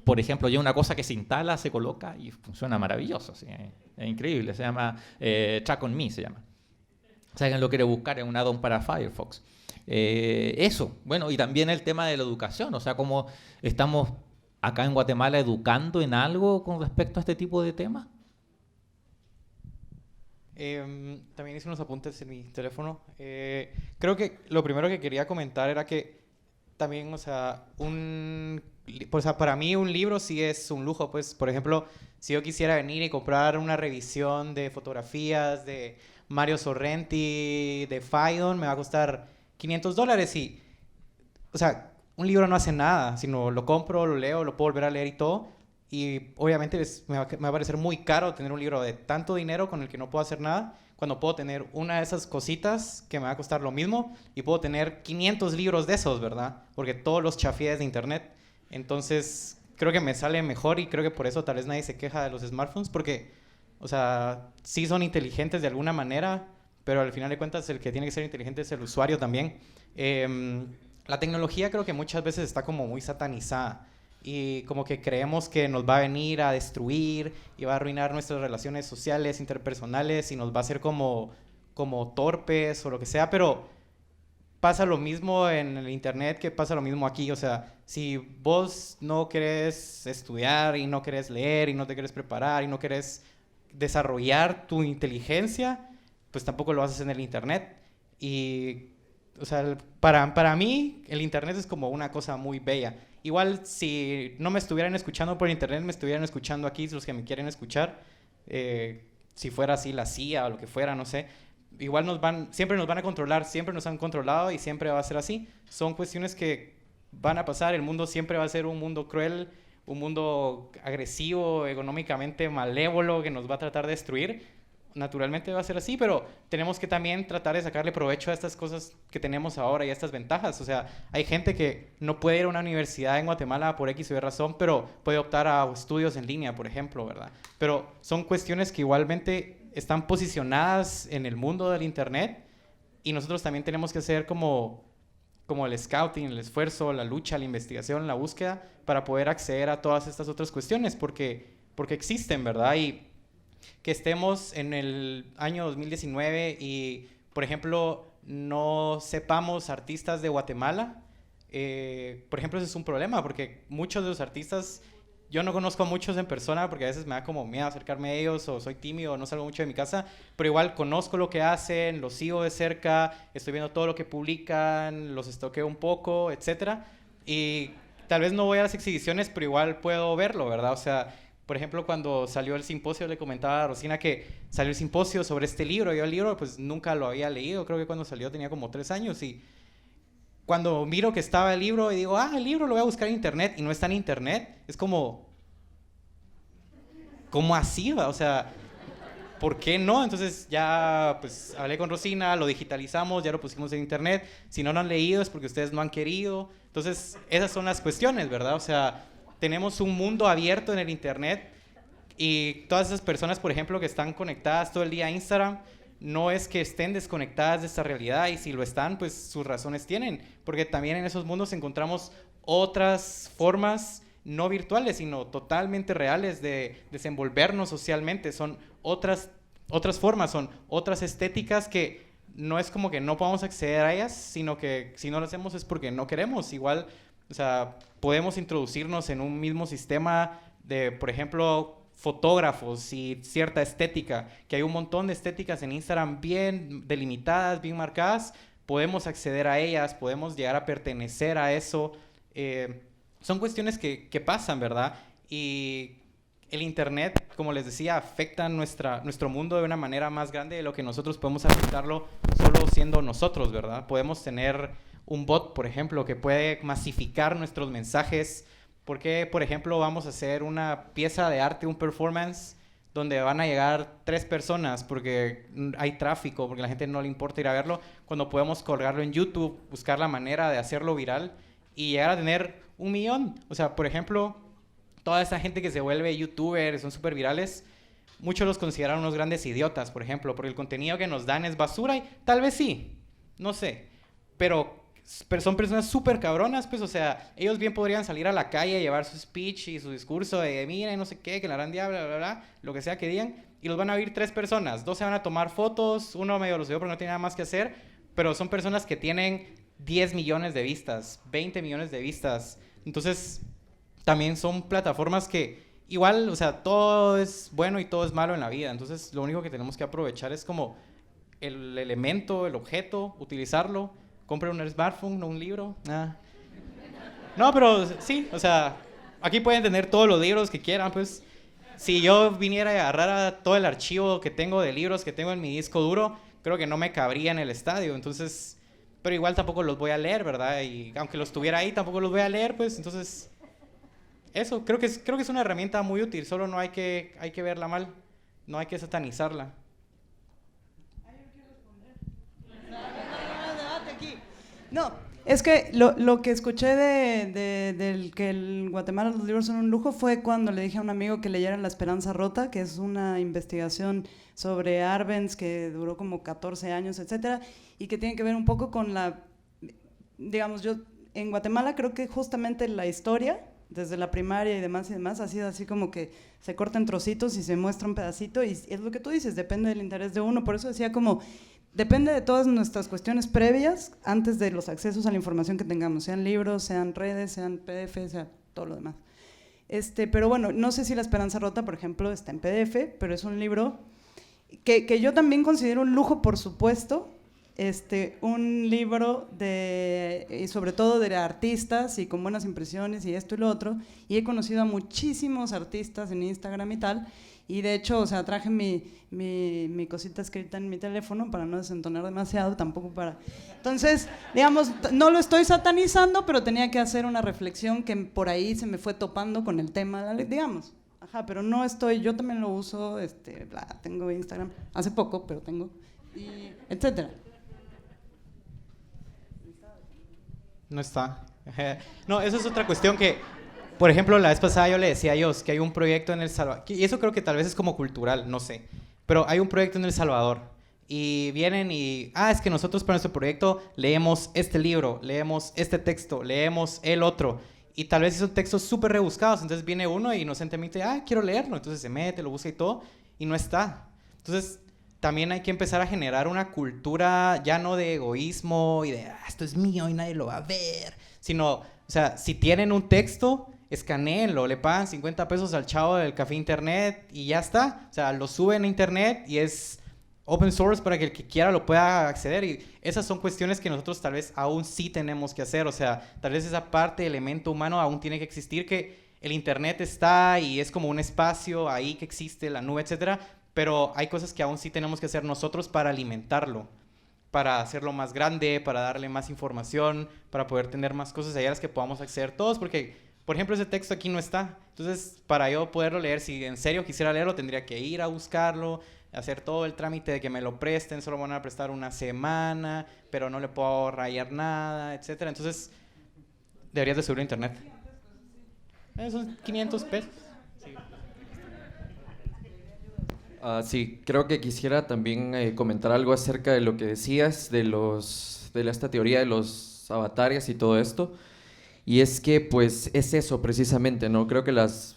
Por ejemplo, hay una cosa que se instala, se coloca y funciona maravilloso. ¿Sí? Es increíble, se llama Track on Me, se llama. Si alguien lo quiere buscar, es un add-on para Firefox. Eso, bueno, y también el tema de la educación, o sea, cómo estamos acá en Guatemala educando en algo con respecto a este tipo de temas. También hice unos apuntes en mi teléfono. Creo que lo primero que quería comentar era que también, o sea, para mí un libro sí es un lujo. Pues, por ejemplo, si yo quisiera venir y comprar una revisión de fotografías de Mario Sorrenti, de Phaidon, me va a costar $500 y, o sea, un libro no hace nada, sino lo compro, lo leo, lo puedo volver a leer y todo. Y obviamente me va a parecer muy caro tener un libro de tanto dinero con el que no puedo hacer nada, cuando puedo tener una de esas cositas que me va a costar lo mismo y puedo tener 500 libros de esos, ¿verdad? Porque todos los chafiés de internet. Entonces, creo que me sale mejor y creo que por eso tal vez nadie se queja de los smartphones, porque, o sea, sí son inteligentes de alguna manera, pero al final de cuentas el que tiene que ser inteligente es el usuario también. La tecnología creo que muchas veces está como muy satanizada. Y como que creemos que nos va a venir a destruir y va a arruinar nuestras relaciones sociales, interpersonales y nos va a hacer como torpes o lo que sea, pero pasa lo mismo en el internet que pasa lo mismo aquí. O sea, si vos no querés estudiar y no querés leer y no te querés preparar y no querés desarrollar tu inteligencia, pues tampoco lo haces en el internet. Y, o sea, para mí el internet es como una cosa muy bella. Igual si no me estuvieran escuchando por internet, me estuvieran escuchando aquí los que me quieren escuchar. Si fuera así la CIA o lo que fuera, no sé. Igual siempre nos van a controlar, siempre nos han controlado y siempre va a ser así. Son cuestiones que van a pasar. El mundo siempre va a ser un mundo cruel, un mundo agresivo, económicamente malévolo, que nos va a tratar de destruir. Naturalmente va a ser así, pero tenemos que también tratar de sacarle provecho a estas cosas que tenemos ahora y a estas ventajas. O sea, hay gente que no puede ir a una universidad en Guatemala por X o Y razón, pero puede optar a estudios en línea, por ejemplo, ¿verdad? Pero son cuestiones que igualmente están posicionadas en el mundo del internet y nosotros también tenemos que hacer como el scouting, el esfuerzo, la lucha, la investigación, la búsqueda para poder acceder a todas estas otras cuestiones porque existen, ¿verdad? Y que estemos en el año 2019 y, por ejemplo, no sepamos artistas de Guatemala, por ejemplo, ese es un problema, porque muchos de los artistas, yo no conozco a muchos en persona, porque a veces me da como miedo acercarme a ellos, o soy tímido, o no salgo mucho de mi casa, pero igual conozco lo que hacen, los sigo de cerca, estoy viendo todo lo que publican, los stalkeo un poco, etcétera, y tal vez no voy a las exhibiciones, pero igual puedo verlo, ¿verdad? O sea, por ejemplo, cuando salió el simposio, le comentaba a Rosina que salió el simposio sobre este libro. Yo el libro pues nunca lo había leído, creo que cuando salió tenía como 3 años y cuando miro que estaba el libro y digo, el libro lo voy a buscar en internet y no está en internet, es como, ¿cómo así? O sea, ¿por qué no? Entonces ya pues hablé con Rosina, lo digitalizamos, ya lo pusimos en internet. Si no lo han leído es porque ustedes no han querido. Entonces esas son las cuestiones, ¿verdad? O sea, tenemos un mundo abierto en el internet y todas esas personas, por ejemplo, que están conectadas todo el día a Instagram, no es que estén desconectadas de esta realidad y si lo están, pues sus razones tienen, porque también en esos mundos encontramos otras formas no virtuales, sino totalmente reales de desenvolvernos socialmente. Son otras formas, son otras estéticas que no es como que no podamos acceder a ellas, sino que si no lo hacemos es porque no queremos. Igual, o sea, podemos introducirnos en un mismo sistema de, por ejemplo, fotógrafos y cierta estética, que hay un montón de estéticas en Instagram bien delimitadas, bien marcadas, podemos acceder a ellas, podemos llegar a pertenecer a eso. Son cuestiones que pasan, ¿verdad? Y el internet, como les decía, afecta nuestro mundo de una manera más grande de lo que nosotros podemos afectarlo solo siendo nosotros, ¿verdad? Podemos tener un bot, por ejemplo, que puede masificar nuestros mensajes. ¿Por qué, por ejemplo, vamos a hacer una pieza de arte, un performance, donde van a llegar 3 personas porque hay tráfico, porque a la gente no le importa ir a verlo, cuando podemos colgarlo en YouTube, buscar la manera de hacerlo viral y llegar a tener 1 millón. O sea, por ejemplo, toda esa gente que se vuelve youtubers, son súper virales, muchos los consideran unos grandes idiotas, por ejemplo, porque el contenido que nos dan es basura y tal vez sí, no sé, pero son personas súper cabronas, pues, o sea, ellos bien podrían salir a la calle, llevar su speech y su discurso de mira y no sé qué, que la gran diabla, bla, bla, bla, lo que sea que digan, y los van a oír 3 personas, 2 se van a tomar fotos, uno medio los veo porque no tiene nada más que hacer, pero son personas que tienen 10 millones de vistas, 20 millones de vistas, entonces también son plataformas que igual, o sea, todo es bueno y todo es malo en la vida, entonces lo único que tenemos que aprovechar es como el elemento, el objeto, utilizarlo. Compren un smartphone, no un libro. No, pero sí, o sea, aquí pueden tener todos los libros que quieran, pues. Si yo viniera y agarrara todo el archivo que tengo de libros que tengo en mi disco duro, creo que no me cabría en el estadio, entonces, pero igual tampoco los voy a leer, ¿verdad? Y aunque los tuviera ahí, tampoco los voy a leer, pues, entonces, eso, creo que es una herramienta muy útil, solo no hay que verla mal, no hay que satanizarla. No, es que lo que escuché del que en Guatemala los libros son un lujo fue cuando le dije a un amigo que leyera La Esperanza Rota, que es una investigación sobre Arbenz que duró como 14 años, etcétera, y que tiene que ver un poco con digamos, yo en Guatemala creo que justamente la historia, desde la primaria y demás, ha sido así como que se cortan trocitos y se muestra un pedacito, y es lo que tú dices, depende del interés de uno, por eso decía como depende de todas nuestras cuestiones previas antes de los accesos a la información que tengamos, sean libros, sean redes, sean PDF, sea todo lo demás. Pero bueno, no sé si La Esperanza Rota, por ejemplo, está en PDF, pero es un libro que yo también considero un lujo, por supuesto, un libro y sobre todo de artistas y con buenas impresiones y esto y lo otro, y he conocido a muchísimos artistas en Instagram y tal, y de hecho, o sea, traje mi cosita escrita en mi teléfono para no desentonar demasiado, tampoco para... Entonces, digamos, no lo estoy satanizando, pero tenía que hacer una reflexión que por ahí se me fue topando con el tema, digamos. Ajá, pero no yo también lo uso, tengo Instagram, hace poco, pero tengo, y etcétera. No está. No, eso es otra cuestión que, por ejemplo, la vez pasada yo le decía a Jos que hay un proyecto en El Salvador, y eso creo que tal vez es como cultural, no sé, pero hay un proyecto en El Salvador, y vienen y, es que nosotros para nuestro proyecto leemos este libro, leemos este texto, leemos el otro, y tal vez son textos súper rebuscados, entonces viene uno y inocentemente, quiero leerlo, entonces se mete, lo busca y todo, y no está. Entonces, también hay que empezar a generar una cultura ya no de egoísmo y de esto es mío y nadie lo va a ver, sino, o sea, si tienen un texto, escanéenlo, le pagan 50 pesos al chavo del café internet y ya está, o sea, lo suben a internet y es open source para que el que quiera lo pueda acceder, y esas son cuestiones que nosotros tal vez aún sí tenemos que hacer, o sea, tal vez esa parte, elemento humano aún tiene que existir, que el internet está y es como un espacio ahí que existe, la nube, etcétera, pero hay cosas que aún sí tenemos que hacer nosotros para alimentarlo, para hacerlo más grande, para darle más información, para poder tener más cosas allá a las que podamos acceder todos, porque, por ejemplo, ese texto aquí no está. Entonces, para yo poderlo leer, si en serio quisiera leerlo, tendría que ir a buscarlo, hacer todo el trámite de que me lo presten, solo me van a prestar una semana, pero no le puedo rayar nada, etcétera. Entonces, deberías de subirlo a internet. Son 500 pesos. Sí. Sí, creo que quisiera también comentar algo acerca de lo que decías de esta teoría de los avatares y todo esto. Y es que, pues, es eso precisamente, ¿no? Creo que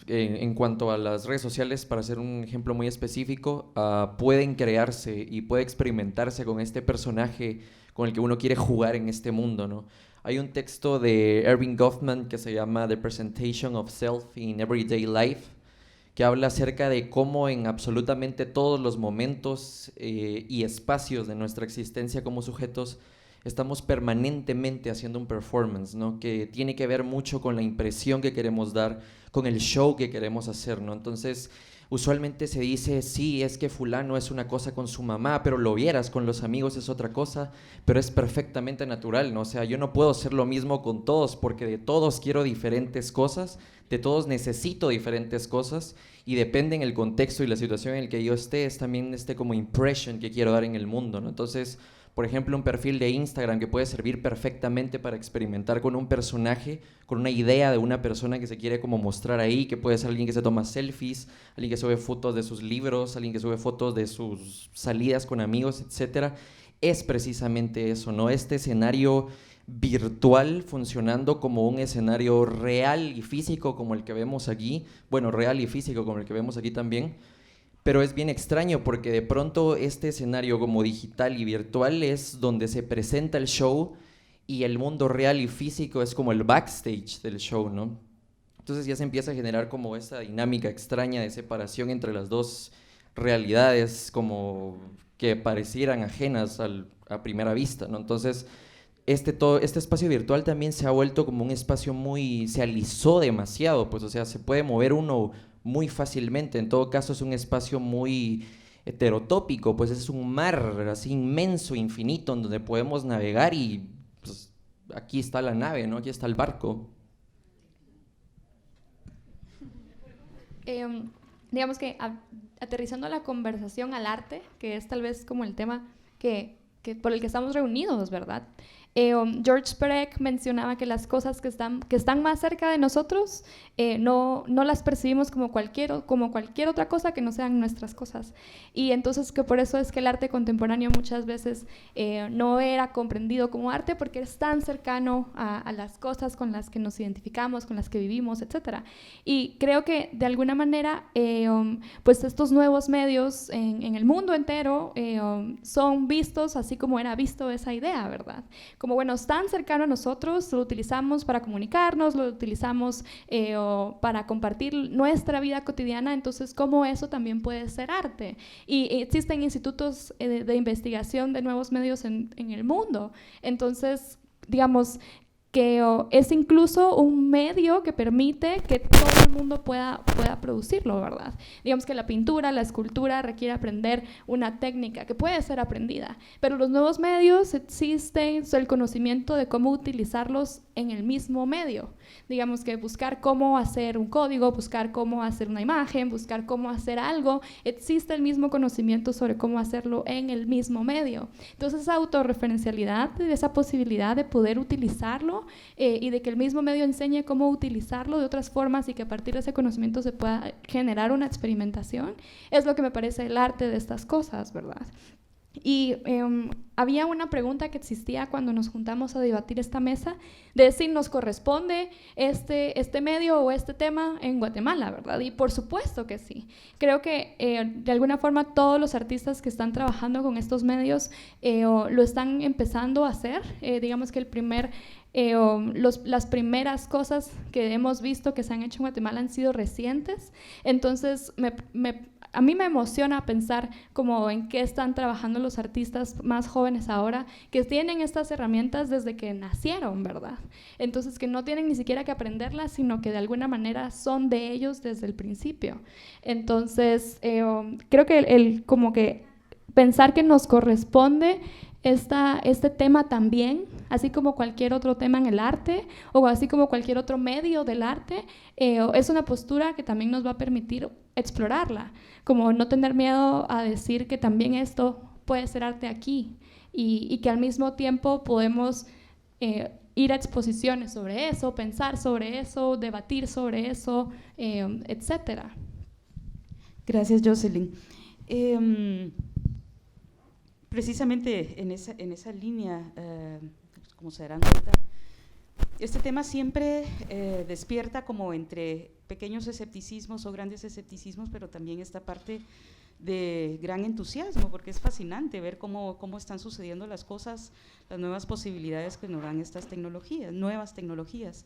en cuanto a las redes sociales, para hacer un ejemplo muy específico, pueden crearse y puede experimentarse con este personaje con el que uno quiere jugar en este mundo, ¿no? Hay un texto de Erving Goffman que se llama The Presentation of Self in Everyday Life, que habla acerca de cómo en absolutamente todos los momentos y espacios de nuestra existencia como sujetos estamos permanentemente haciendo un performance, ¿no? Que tiene que ver mucho con la impresión que queremos dar, con el show que queremos hacer, ¿no? Entonces, usualmente se dice, sí, es que fulano es una cosa con su mamá, pero lo vieras con los amigos es otra cosa, pero es perfectamente natural, ¿no? O sea, yo no puedo hacer lo mismo con todos, porque de todos quiero diferentes cosas, de todos necesito diferentes cosas, y depende en el contexto y la situación en el que yo esté, es también como impression que quiero dar en el mundo, ¿no? Entonces, Por ejemplo, un perfil de Instagram que puede servir perfectamente para experimentar con un personaje, con una idea de una persona que se quiere como mostrar ahí, que puede ser alguien que se toma selfies, alguien que sube fotos de sus libros, alguien que sube fotos de sus salidas con amigos, etcétera. Es precisamente eso, ¿no? Este escenario virtual funcionando como un escenario real y físico como el que vemos aquí, bueno, real y físico como el que vemos aquí también. Pero es bien extraño porque de pronto este escenario como digital y virtual es donde se presenta el show y el mundo real y físico es como el backstage del show, ¿no? Entonces ya se empieza a generar como esa dinámica extraña de separación entre las dos realidades como que parecieran ajenas a primera vista, ¿no? Entonces este espacio virtual también se ha vuelto como un espacio se alisó demasiado, pues o sea, se puede mover uno muy fácilmente. En todo caso es un espacio muy heterotópico, pues es un mar así inmenso, infinito, en donde podemos navegar y pues, aquí está la nave, ¿no? Aquí está el barco. Digamos que aterrizando la conversación al arte, que es tal vez como el tema que por el que estamos reunidos, ¿verdad? George Perec mencionaba que las cosas que están más cerca de nosotros no las percibimos como cualquier otra cosa que no sean nuestras cosas. Y entonces que por eso es que el arte contemporáneo muchas veces no era comprendido como arte porque es tan cercano a las cosas con las que nos identificamos, con las que vivimos, etc. Y creo que de alguna manera pues estos nuevos medios en el mundo entero son vistos así como era visto esa idea, ¿verdad? Como bueno, es tan cercano a nosotros, lo utilizamos para comunicarnos, lo utilizamos para compartir nuestra vida cotidiana, entonces cómo eso también puede ser arte. Y existen institutos de investigación de nuevos medios en el mundo, entonces digamos que es incluso un medio que permite que todo el mundo pueda producirlo, ¿verdad? Digamos que la pintura, la escultura requiere aprender una técnica que puede ser aprendida, pero los nuevos medios existen, el conocimiento de cómo utilizarlos en el mismo medio. Digamos que buscar cómo hacer un código, buscar cómo hacer una imagen, buscar cómo hacer algo, existe el mismo conocimiento sobre cómo hacerlo en el mismo medio. Entonces esa autorreferencialidad, esa posibilidad de poder utilizarlo y de que el mismo medio enseñe cómo utilizarlo de otras formas y que a partir de ese conocimiento se pueda generar una experimentación, es lo que me parece el arte de estas cosas, ¿verdad? Y había una pregunta que existía cuando nos juntamos a debatir esta mesa, de si nos corresponde este medio o este tema en Guatemala, ¿verdad? Y por supuesto que sí. Creo que de alguna forma todos los artistas que están trabajando con estos medios lo están empezando a hacer. Digamos que las primeras cosas que hemos visto que se han hecho en Guatemala han sido recientes, entonces a mí me emociona pensar como en qué están trabajando los artistas más jóvenes ahora, que tienen estas herramientas desde que nacieron, ¿verdad? Entonces que no tienen ni siquiera que aprenderlas, sino que de alguna manera son de ellos desde el principio. Entonces creo que como que pensar que nos corresponde este tema también, así como cualquier otro tema en el arte o así como cualquier otro medio del arte, es una postura que también nos va a permitir explorarla, como no tener miedo a decir que también esto puede ser arte aquí y que al mismo tiempo podemos ir a exposiciones sobre eso, pensar sobre eso, debatir sobre eso, etcétera. Gracias, Jocelyn. Precisamente en esa línea, como se darán cuenta, este tema siempre despierta como entre pequeños escepticismos o grandes escepticismos, pero también esta parte de gran entusiasmo, porque es fascinante ver cómo están sucediendo las cosas, las nuevas posibilidades que nos dan estas tecnologías, nuevas tecnologías.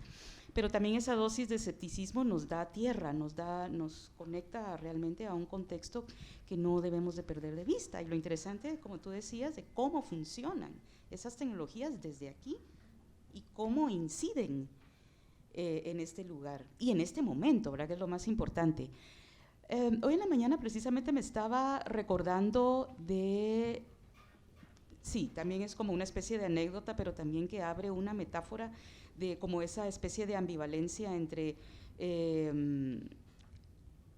Pero también esa dosis de escepticismo nos da tierra, nos conecta realmente a un contexto que no debemos de perder de vista. Y lo interesante, como tú decías, de cómo funcionan esas tecnologías desde aquí y cómo inciden en este lugar y en este momento, ¿verdad? Que es lo más importante. Hoy en la mañana precisamente me estaba recordando de... Sí, también es como una especie de anécdota, pero también que abre una metáfora de como esa especie de ambivalencia entre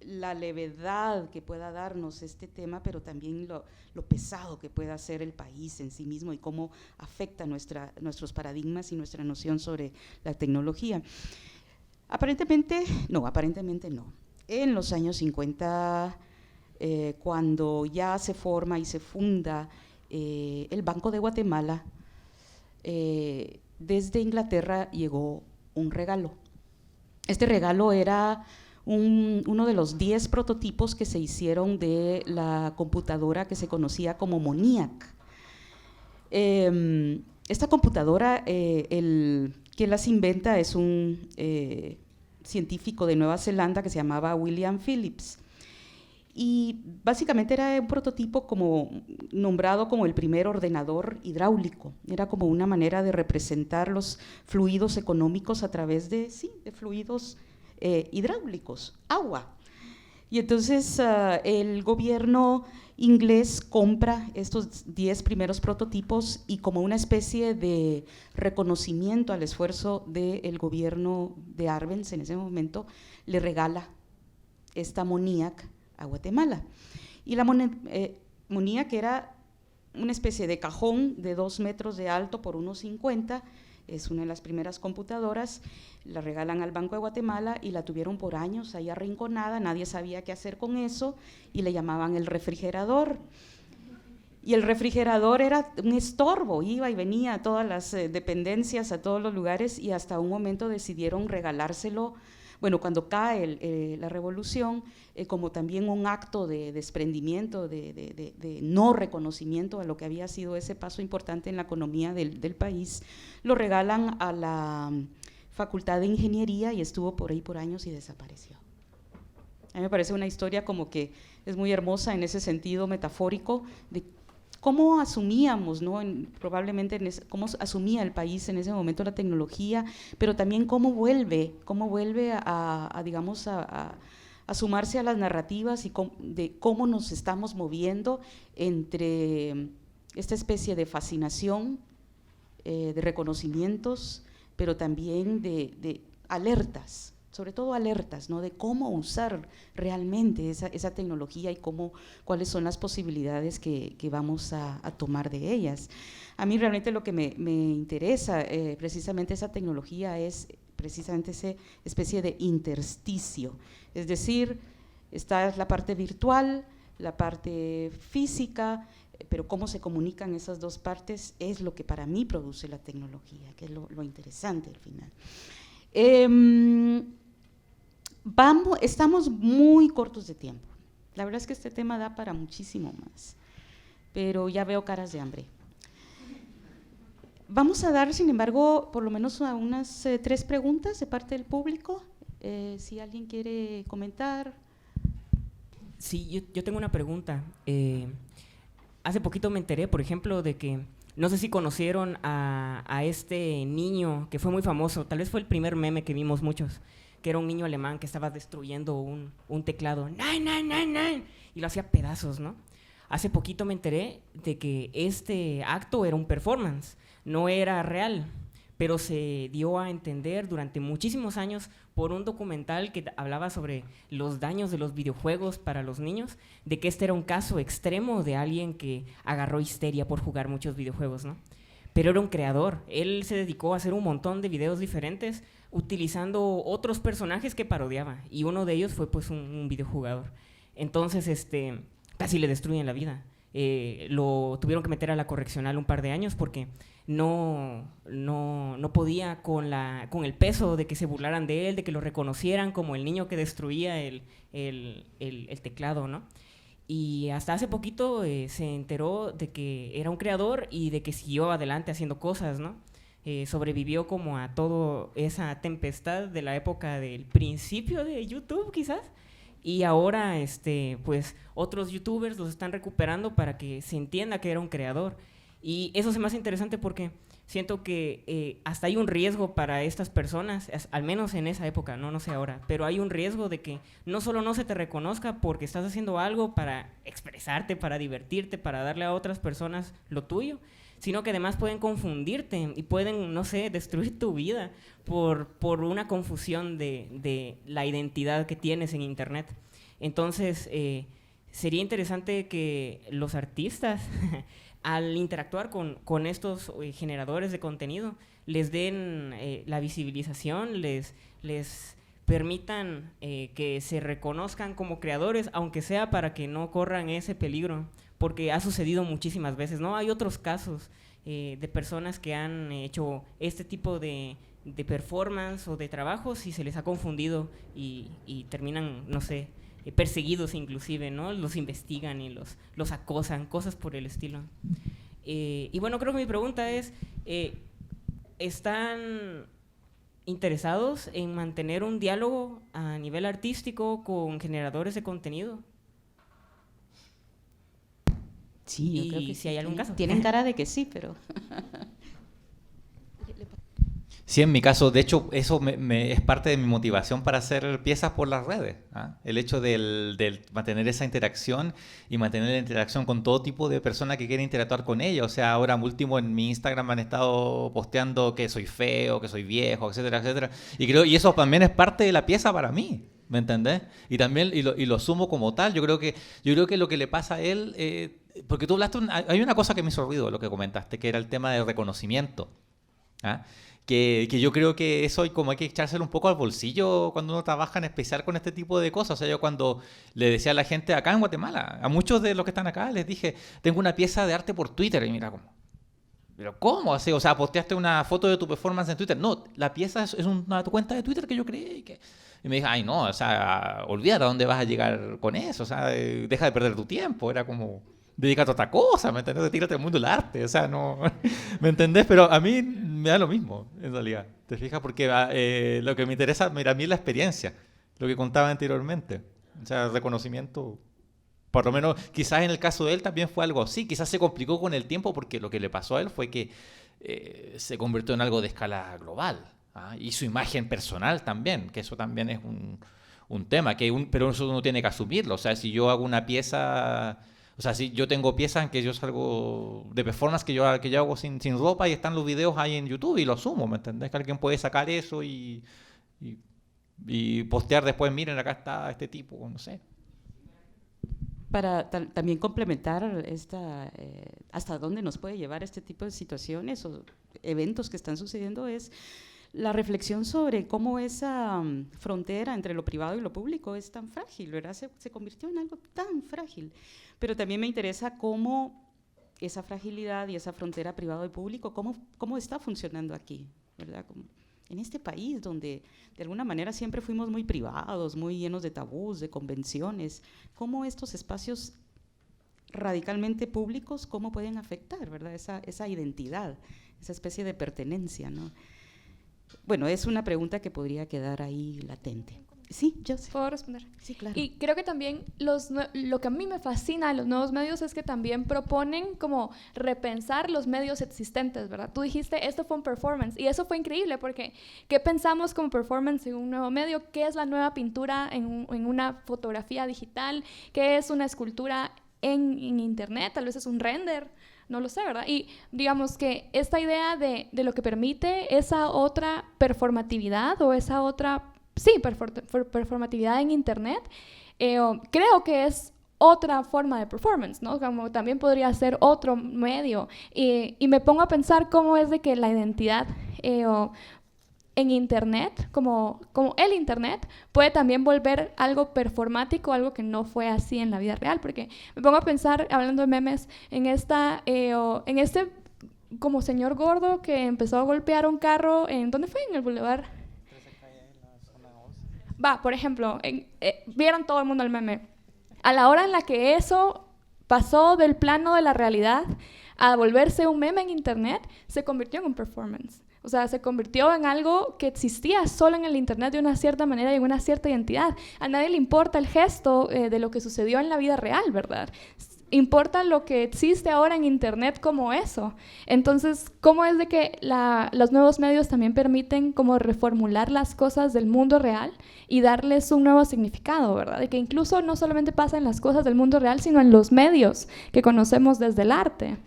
la levedad que pueda darnos este tema, pero también lo pesado que pueda ser el país en sí mismo y cómo afecta nuestros paradigmas y nuestra noción sobre la tecnología. Aparentemente no. En los años 50, cuando ya se forma y se funda el Banco de Guatemala, desde Inglaterra llegó un regalo. Este regalo era uno de los 10 prototipos que se hicieron de la computadora que se conocía como MONIAC. Esta computadora, quien las inventa es un científico de Nueva Zelanda que se llamaba William Phillips. Y básicamente era un prototipo nombrado como el primer ordenador hidráulico. Era como una manera de representar los fluidos económicos a través de fluidos hidráulicos, agua. Y entonces el gobierno inglés compra estos 10 primeros prototipos y como una especie de reconocimiento al esfuerzo del gobierno de Arbenz en ese momento, le regala esta MONIAC a Guatemala. Y la MONIAC era una especie de cajón de 2 metros de alto por 1,50, es una de las primeras computadoras, la regalan al Banco de Guatemala y la tuvieron por años ahí arrinconada, nadie sabía qué hacer con eso y le llamaban el refrigerador. Y el refrigerador era un estorbo, iba y venía a todas las dependencias, a todos los lugares, y hasta un momento decidieron regalárselo. Bueno, cuando cae la revolución, como también un acto de desprendimiento, de no reconocimiento a lo que había sido ese paso importante en la economía del país, lo regalan a la Facultad de Ingeniería y estuvo por ahí por años y desapareció. A mí me parece una historia como que es muy hermosa en ese sentido metafórico de cómo asumíamos, ¿no? Probablemente cómo asumía el país en ese momento la tecnología, pero también cómo vuelve digamos, a sumarse a las narrativas y de cómo nos estamos moviendo entre esta especie de fascinación, de reconocimientos, pero también de alertas, sobre todo alertas, ¿no? De cómo usar realmente esa tecnología y cuáles son las posibilidades que vamos a tomar de ellas. A mí realmente lo que me interesa, precisamente esa tecnología, es precisamente esa especie de intersticio, es decir, está la parte virtual, la parte física, pero cómo se comunican esas dos partes es lo que para mí produce la tecnología, que es lo interesante al final. Estamos muy cortos de tiempo. La verdad es que este tema da para muchísimo más, pero ya veo caras de hambre. Vamos a dar, sin embargo, por lo menos unas 3 preguntas de parte del público. Si alguien quiere comentar. Sí, yo tengo una pregunta. Hace poquito me enteré, por ejemplo, de que no sé si conocieron a este niño que fue muy famoso, tal vez fue el primer meme que vimos muchos, que era un niño alemán que estaba destruyendo un teclado, ¡Nein! Y lo hacía pedazos, ¿no? Hace poquito me enteré de que este acto era un performance, no era real, pero se dio a entender durante muchísimos años por un documental que hablaba sobre los daños de los videojuegos para los niños, de que este era un caso extremo de alguien que agarró histeria por jugar muchos videojuegos, ¿no? Pero era un creador, él se dedicó a hacer un montón de videos diferentes utilizando otros personajes que parodiaba, y uno de ellos fue pues un videojugador. Entonces casi le destruyen la vida. Lo tuvieron que meter a la correccional un par de años porque no podía con el peso de que se burlaran de él, de que lo reconocieran como el niño que destruía el teclado, ¿no? Y hasta hace poquito se enteró de que era un creador y de que siguió adelante haciendo cosas, ¿no? Sobrevivió como a toda esa tempestad de la época del principio de YouTube, quizás. Y ahora, pues, otros youtubers los están recuperando para que se entienda que era un creador. Y eso se me hace interesante porque siento que hasta hay un riesgo para estas personas, al menos en esa época, no sé ahora, pero hay un riesgo de que no solo no se te reconozca porque estás haciendo algo para expresarte, para divertirte, para darle a otras personas lo tuyo, sino que además pueden confundirte y pueden, no sé, destruir tu vida por una confusión de la identidad que tienes en internet. Entonces, sería interesante que los artistas, al interactuar con estos generadores de contenido, les den la visibilización, les permitan que se reconozcan como creadores, aunque sea para que no corran ese peligro, porque ha sucedido muchísimas veces, ¿no? Hay otros casos de personas que han hecho este tipo de performance o de trabajos y se les ha confundido y terminan, no sé, perseguidos inclusive, ¿no? Los investigan y los acosan, cosas por el estilo. Y bueno, creo que mi pregunta es, ¿están interesados en mantener un diálogo a nivel artístico con generadores de contenido? Sí, yo creo que si hay algún caso. Tienen cara de que sí, pero... Sí, en mi caso, de hecho, eso es parte de mi motivación para hacer piezas por las redes. ¿Ah? El hecho de mantener esa interacción y mantener la interacción con todo tipo de personas que quieren interactuar con ella. O sea, ahora último en mi Instagram me han estado posteando que soy feo, que soy viejo, etcétera, etcétera. Y eso también es parte de la pieza para mí. ¿Me entendés? Y también y lo asumo como tal. Yo creo que lo que le pasa a él, porque tú hablaste, hay una cosa que me hizo ruido lo que comentaste, que era el tema del reconocimiento. ¿Ah? Que yo creo que eso como hay que echárselo un poco al bolsillo cuando uno trabaja en especial con este tipo de cosas. O sea, yo cuando le decía a la gente acá en Guatemala, a muchos de los que están acá, les dije, tengo una pieza de arte por Twitter. Y mira, ¿pero cómo? Así, o sea, posteaste una foto de tu performance en Twitter. No, la pieza es una cuenta de Twitter que yo creé. Y me dije, ay no, o sea, olvídate a dónde vas a llegar con eso. O sea, deja de perder tu tiempo. Era como... dedícate a otra cosa, ¿me entendés? Tírate al mundo del arte, o sea, no... ¿Me entendés? Pero a mí me da lo mismo, en realidad, ¿te fijas? Porque lo que me interesa, mira, a mí es la experiencia, lo que contaba anteriormente. O sea, el reconocimiento, por lo menos, quizás en el caso de él también fue algo así, quizás se complicó con el tiempo porque lo que le pasó a él fue que se convirtió en algo de escala global, ¿ah? Y su imagen personal también, que eso también es un tema, pero eso uno tiene que asumirlo. O sea, si yo hago una pieza... O sea, si yo tengo piezas en que yo salgo de performance que yo hago sin ropa y están los videos ahí en YouTube y lo asumo, ¿me entendés? Que alguien puede sacar eso y postear después, miren, acá está este tipo, no sé. Para también complementar hasta dónde nos puede llevar este tipo de situaciones o eventos que están sucediendo es la reflexión sobre cómo esa frontera entre lo privado y lo público es tan frágil, ¿verdad? Se convirtió en algo tan frágil. Pero también me interesa cómo esa fragilidad y esa frontera privado y público, cómo está funcionando aquí, ¿verdad? Como en este país donde de alguna manera siempre fuimos muy privados, muy llenos de tabús, de convenciones, cómo estos espacios radicalmente públicos, cómo pueden afectar, ¿verdad? Esa identidad, esa especie de pertenencia, ¿no? Bueno, es una pregunta que podría quedar ahí latente. Sí, yo sé. ¿Puedo responder? Sí, claro. Y creo que también lo que a mí me fascina de los nuevos medios es que también proponen como repensar los medios existentes, ¿verdad? Tú dijiste, esto fue un performance, y eso fue increíble porque ¿qué pensamos como performance en un nuevo medio? ¿Qué es la nueva pintura en una fotografía digital? ¿Qué es una escultura en internet? Tal vez es un render, no lo sé, ¿verdad? Y digamos que esta idea de lo que permite esa otra performatividad o esa otra, sí, performatividad en internet, creo que es otra forma de performance, ¿no? Como también podría ser otro medio. Y me pongo a pensar cómo es de que la identidad en internet, como el internet, puede también volver algo performático, algo que no fue así en la vida real, porque me pongo a pensar, hablando de memes, en este como señor gordo que empezó a golpear un carro, ¿dónde fue? En el Boulevard. Por ejemplo, vieron todo el mundo el meme. A la hora en la que eso pasó del plano de la realidad a volverse un meme en internet, se convirtió en un performance. O sea, se convirtió en algo que existía solo en el internet de una cierta manera y en una cierta identidad. A nadie le importa el gesto de lo que sucedió en la vida real, ¿verdad? Importa lo que existe ahora en internet como eso. Entonces, ¿cómo es de que los nuevos medios también permiten como reformular las cosas del mundo real y darles un nuevo significado, ¿verdad? De que incluso no solamente pasa en las cosas del mundo real, sino en los medios que conocemos desde el arte.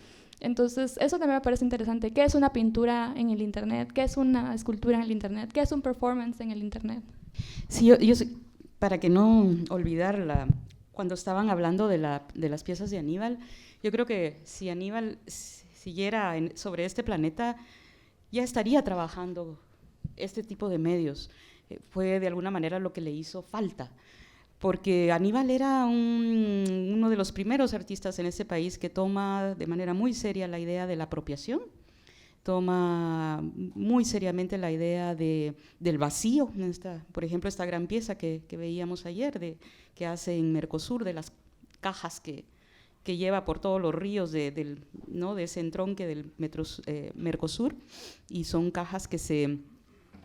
Entonces, eso también me parece interesante. ¿Qué es una pintura en el internet? ¿Qué es una escultura en el internet? ¿Qué es un performance en el internet? Sí, para que no olvidar cuando estaban hablando de las piezas de Aníbal, yo creo que si Aníbal siguiera sobre este planeta, ya estaría trabajando este tipo de medios. Fue de alguna manera lo que le hizo falta, porque Aníbal era uno de los primeros artistas en este país que toma de manera muy seria la idea de la apropiación, toma muy seriamente la idea del vacío, por ejemplo, esta gran pieza que veíamos ayer, que hace en Mercosur, de las cajas que lleva por todos los ríos de ese entronque del Mercosur, y son cajas que se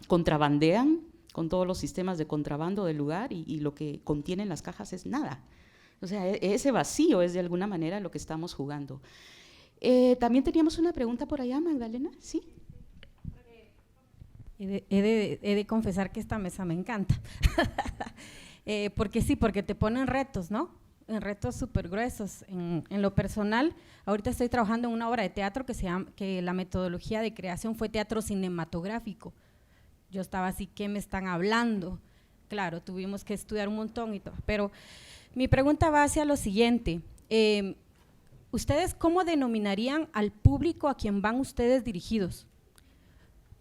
contrabandean con todos los sistemas de contrabando del lugar, y lo que contienen las cajas es nada. O sea, ese vacío es de alguna manera lo que estamos jugando. También teníamos una pregunta por allá, Magdalena, ¿sí? He de confesar que esta mesa me encanta, porque te ponen retos, ¿no? En retos súper gruesos. En lo personal, ahorita estoy trabajando en una obra de teatro que la metodología de creación fue teatro cinematográfico. Yo estaba así, ¿qué me están hablando? Claro, tuvimos que estudiar un montón y todo, pero mi pregunta va hacia lo siguiente. ¿Ustedes cómo denominarían al público a quien van ustedes dirigidos?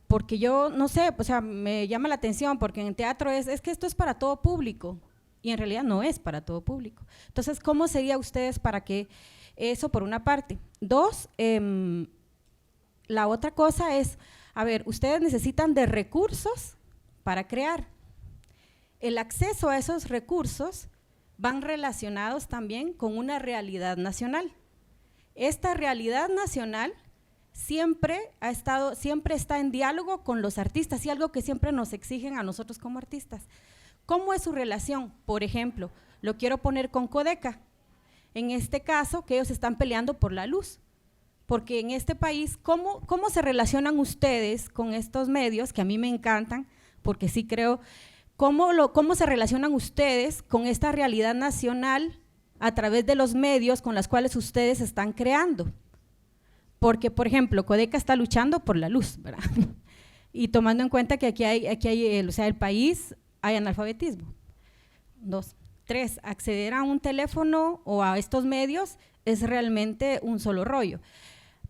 Porque yo no sé, o sea, me llama la atención, porque en teatro es que esto es para todo público, y en realidad no es para todo público. Entonces, ¿cómo sería ustedes para que eso, por una parte? Dos, la otra cosa es, a ver, ustedes necesitan de recursos para crear. El acceso a esos recursos van relacionados también con una realidad nacional. Esta realidad nacional siempre está en diálogo con los artistas, y algo que siempre nos exigen a nosotros como artistas. ¿Cómo es su relación? Por ejemplo, lo quiero poner con Codeca. En este caso, que ellos están peleando por la luz. Porque en este país, ¿cómo se relacionan ustedes con estos medios, que a mí me encantan, porque sí creo, cómo se relacionan ustedes con esta realidad nacional a través de los medios con los cuales ustedes están creando? Porque, por ejemplo, Codeca está luchando por la luz, ¿verdad? Y tomando en cuenta que aquí hay o sea, el país hay analfabetismo. 2. 3, acceder a un teléfono o a estos medios es realmente un solo rollo.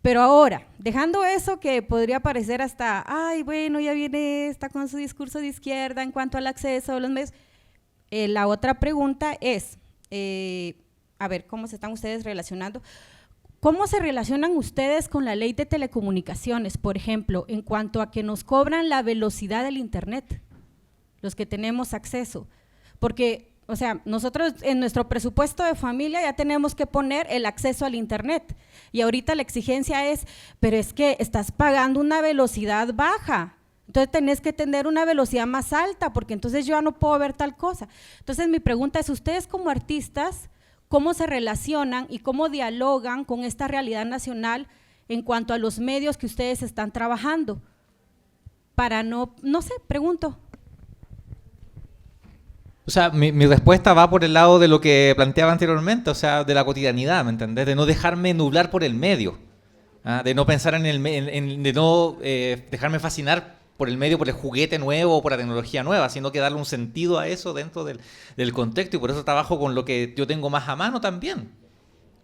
Pero ahora, dejando eso que podría parecer hasta, ay, bueno, ya viene, está con su discurso de izquierda en cuanto al acceso a los medios, la otra pregunta es, a ver, ¿cómo se están ustedes relacionando? ¿Cómo se relacionan ustedes con la ley de telecomunicaciones, por ejemplo, en cuanto a que nos cobran la velocidad del internet, los que tenemos acceso? Porque, o sea, nosotros en nuestro presupuesto de familia ya tenemos que poner el acceso al internet, y ahorita la exigencia es, pero es que estás pagando una velocidad baja, entonces tenés que tener una velocidad más alta, porque entonces yo ya no puedo ver tal cosa. Entonces mi pregunta es, ustedes como artistas, ¿cómo se relacionan y cómo dialogan con esta realidad nacional en cuanto a los medios que ustedes están trabajando? Para no sé, pregunto. O sea, mi respuesta va por el lado de lo que planteaba anteriormente, o sea, de la cotidianidad, ¿me entendés? De no dejarme nublar por el medio, ¿ah? De no pensar de no dejarme fascinar por el medio, por el juguete nuevo, por la tecnología nueva, sino que darle un sentido a eso dentro del contexto, y por eso trabajo con lo que yo tengo más a mano también.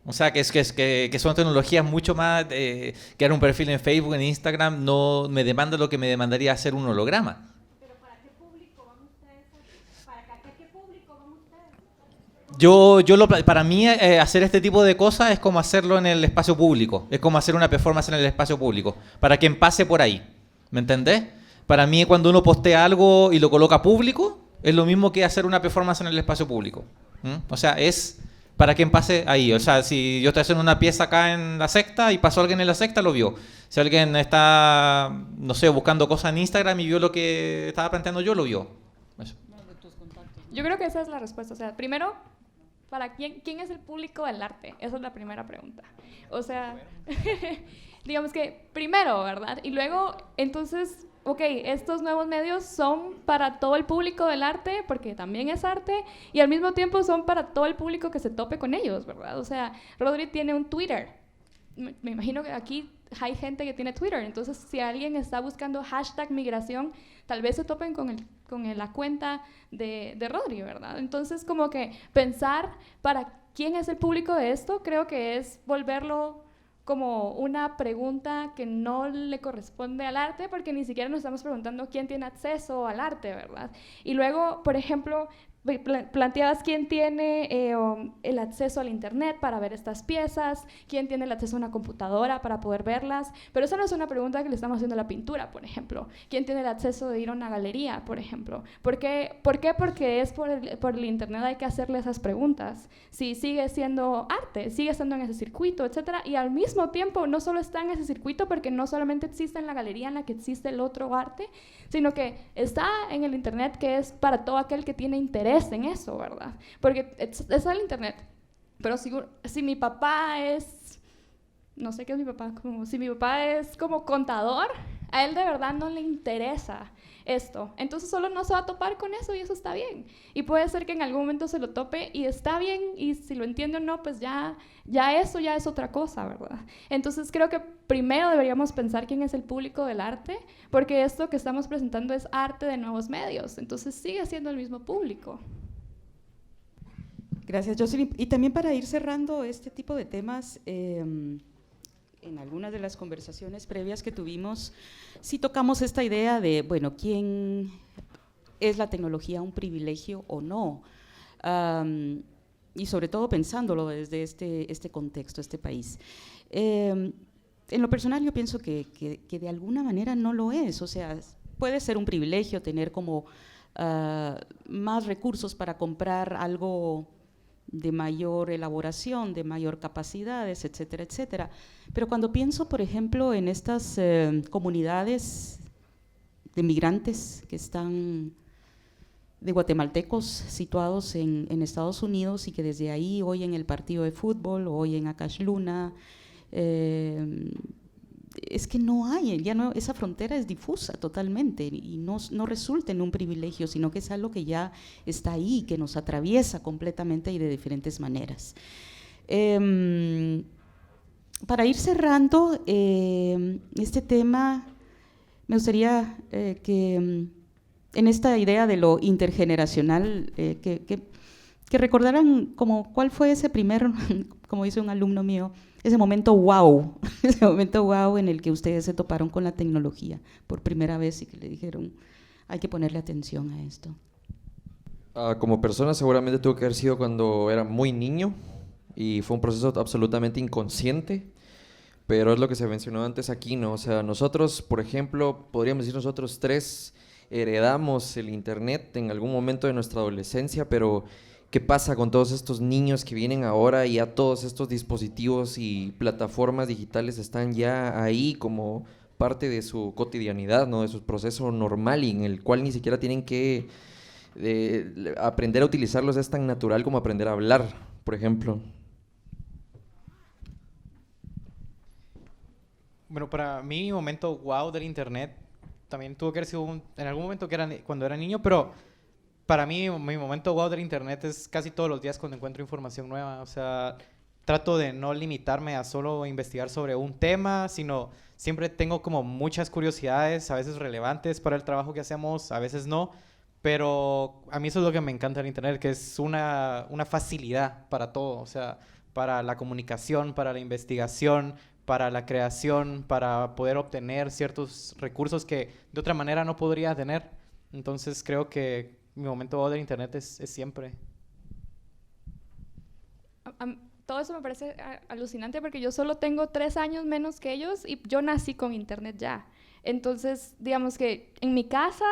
O sea, que son tecnologías mucho más, crear un perfil en Facebook, en Instagram, no me demanda lo que me demandaría hacer un holograma. ¿Pero para qué público van ustedes? ¿Para qué público van ustedes? Para mí, hacer este tipo de cosas es como hacerlo en el espacio público, es como hacer una performance en el espacio público, para quien pase por ahí, ¿me entendés? Para mí, cuando uno postea algo y lo coloca público, es lo mismo que hacer una performance en el espacio público. O sea, es para quien pase ahí. O sea, si yo estoy haciendo una pieza acá en la secta y pasó alguien en la secta, lo vio. Si alguien está, no sé, buscando cosas en Instagram y vio lo que estaba planteando yo, lo vio. Eso. Yo creo que esa es la respuesta. O sea, primero, ¿para quién es el público del arte? Esa es la primera pregunta. O sea, digamos que primero, ¿verdad? Y luego, entonces, ok, estos nuevos medios son para todo el público del arte, porque también es arte, y al mismo tiempo son para todo el público que se tope con ellos, ¿verdad? O sea, Rodri tiene un Twitter. Me imagino que aquí hay gente que tiene Twitter, entonces si alguien está buscando hashtag migración, tal vez se topen con la cuenta de Rodri, ¿verdad? Entonces como que pensar para quién es el público de esto, creo que es volverlo como una pregunta que no le corresponde al arte, porque ni siquiera nos estamos preguntando quién tiene acceso al arte, ¿verdad? Y luego, por ejemplo, planteabas quién tiene el acceso al internet para ver estas piezas, quién tiene el acceso a una computadora para poder verlas, pero esa no es una pregunta que le estamos haciendo a la pintura, por ejemplo. ¿Quién tiene el acceso de ir a una galería, por ejemplo? ¿Por qué? Porque es por el internet hay que hacerle esas preguntas. Si sigue siendo arte, sigue estando en ese circuito, etcétera, y al mismo tiempo no solo está en ese circuito porque no solamente existe en la galería en la que existe el otro arte, sino que está en el internet, que es para todo aquel que tiene interés en eso, ¿verdad? Porque es el internet, pero si mi papá es, no sé qué es mi papá, si mi papá es como contador, a él de verdad no le interesa esto, entonces solo no se va a topar con eso y eso está bien, y puede ser que en algún momento se lo tope y está bien, y si lo entiende o no, pues ya eso ya es otra cosa, ¿verdad? Entonces creo que primero deberíamos pensar quién es el público del arte, porque esto que estamos presentando es arte de nuevos medios, entonces sigue siendo el mismo público. Gracias, Jocelyn. Y también para ir cerrando este tipo de temas, en algunas de las conversaciones previas que tuvimos, sí tocamos esta idea de, bueno, ¿quién es la tecnología un privilegio o no? Y sobre todo pensándolo desde este contexto, este país. En lo personal yo pienso que de alguna manera no lo es, o sea, puede ser un privilegio tener como más recursos para comprar algo de mayor elaboración, de mayor capacidades, etcétera, etcétera. Pero cuando pienso, por ejemplo, en estas comunidades de migrantes que están, de guatemaltecos situados en Estados Unidos y que desde ahí oyen el partido de fútbol, o oyen a Cash Luna, es que no hay, ya no, esa frontera es difusa totalmente y no resulta en un privilegio, sino que es algo que ya está ahí, que nos atraviesa completamente y de diferentes maneras. Para ir cerrando este tema, me gustaría que en esta idea de lo intergeneracional, que recordaran como cuál fue ese primer, como dice un alumno mío, ese momento wow, ese momento wow en el que ustedes se toparon con la tecnología por primera vez y que le dijeron, hay que ponerle atención a esto. Como persona seguramente tuvo que haber sido cuando era muy niño y fue un proceso absolutamente inconsciente, pero es lo que se mencionó antes aquí, ¿no? O sea, nosotros, por ejemplo, podríamos decir nosotros tres heredamos el internet en algún momento de nuestra adolescencia, pero ¿qué pasa con todos estos niños que vienen ahora y ya todos estos dispositivos y plataformas digitales están ya ahí como parte de su cotidianidad, ¿no? De su proceso normal y en el cual ni siquiera tienen que aprender a utilizarlos? Es tan natural como aprender a hablar, por ejemplo. Bueno, para mí mi momento wow del internet también tuvo que haber sido en algún momento que era cuando era niño, pero para mí mi momento wow del internet es casi todos los días cuando encuentro información nueva. O sea, trato de no limitarme a solo investigar sobre un tema, sino siempre tengo como muchas curiosidades, a veces relevantes para el trabajo que hacemos, a veces no, pero a mí eso es lo que me encanta del internet, que es una facilidad para todo, o sea, para la comunicación, para la investigación, para la creación, para poder obtener ciertos recursos que de otra manera no podría tener. Entonces creo que mi momento wow del internet es siempre. Todo eso me parece alucinante porque yo solo tengo 3 años menos que ellos y yo nací con internet ya. Entonces, digamos que en mi casa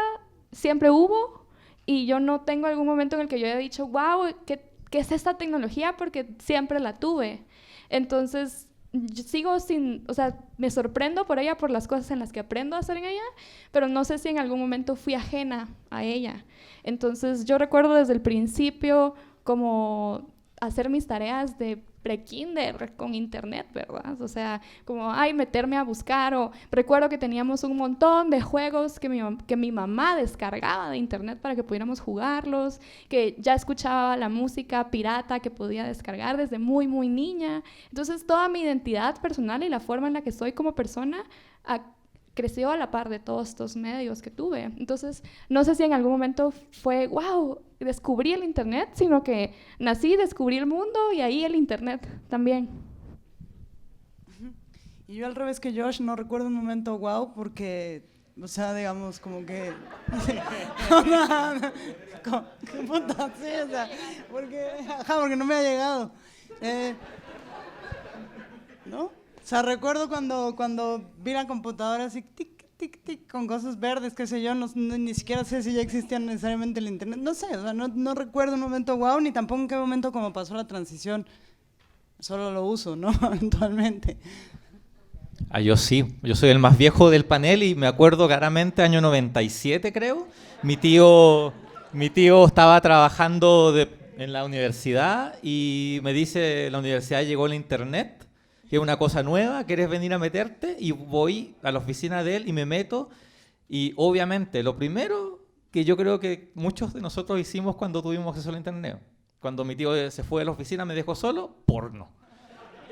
siempre hubo y yo no tengo algún momento en el que yo haya dicho, wow, ¿qué es esta tecnología? Porque siempre la tuve. Entonces, yo sigo o sea, me sorprendo por ella, por las cosas en las que aprendo a hacer en ella, pero no sé si en algún momento fui ajena a ella. Entonces yo recuerdo desde el principio como hacer mis tareas de pre-kinder con internet, ¿verdad? O sea, como, meterme a buscar, o recuerdo que teníamos un montón de juegos que mi mamá descargaba de internet para que pudiéramos jugarlos, que ya escuchaba la música pirata que podía descargar desde muy, muy niña. Entonces, toda mi identidad personal y la forma en la que soy como persona creció a la par de todos estos medios que tuve. Entonces, no sé si en algún momento fue, wow, descubrí el internet, sino que nací, descubrí el mundo y ahí el internet también. Y yo al revés que Josh no recuerdo un momento wow porque, o sea, digamos, como que... ¿Qué puta? Sí, o sea, porque no me ha llegado. ¿No? O sea, recuerdo cuando vi la computadora así, tic, tic, tic, con cosas verdes, qué sé yo, ni siquiera sé si ya existía necesariamente el internet, no sé, o sea, no recuerdo un momento wow, ni tampoco en qué momento como pasó la transición, solo lo uso, ¿no? Eventualmente. Yo sí, yo soy el más viejo del panel y me acuerdo claramente, año 97 creo, mi tío estaba trabajando en la universidad y me dice, la universidad llegó el internet, que es una cosa nueva, ¿quieres venir a meterte? Y voy a la oficina de él y me meto. Y obviamente, lo primero que yo creo que muchos de nosotros hicimos cuando tuvimos acceso al internet, cuando mi tío se fue de la oficina, me dejó solo, porno.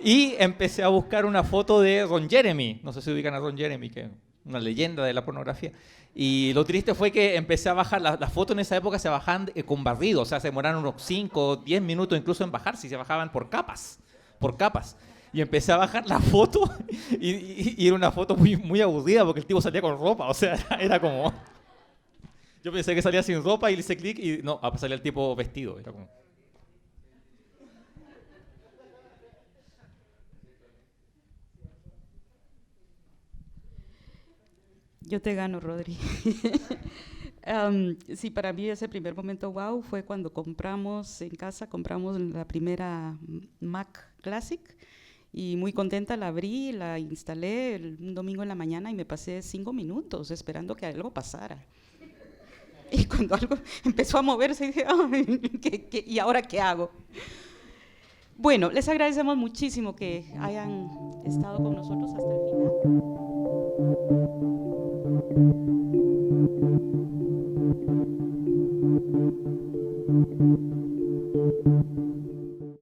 Y empecé a buscar una foto de Ron Jeremy. No sé si ubican a Ron Jeremy, que es una leyenda de la pornografía. Y lo triste fue que empecé a bajar, las fotos en esa época se bajaban con barrido, o sea, se demoraron unos 5 o 10 minutos incluso en bajar, si se bajaban por capas. Y empecé a bajar la foto y era una foto muy, muy aburrida porque el tipo salía con ropa, o sea, era como... Yo pensé que salía sin ropa y le hice clic y no, salía el tipo vestido, era como... Yo te gano, Rodri. Sí, para mí ese primer momento wow fue cuando compramos la primera Mac Classic y muy contenta la abrí, la instalé un domingo en la mañana y me pasé 5 minutos esperando que algo pasara. Y cuando algo empezó a moverse dije, ¿y ahora qué hago? Bueno, les agradecemos muchísimo que hayan estado con nosotros hasta el final.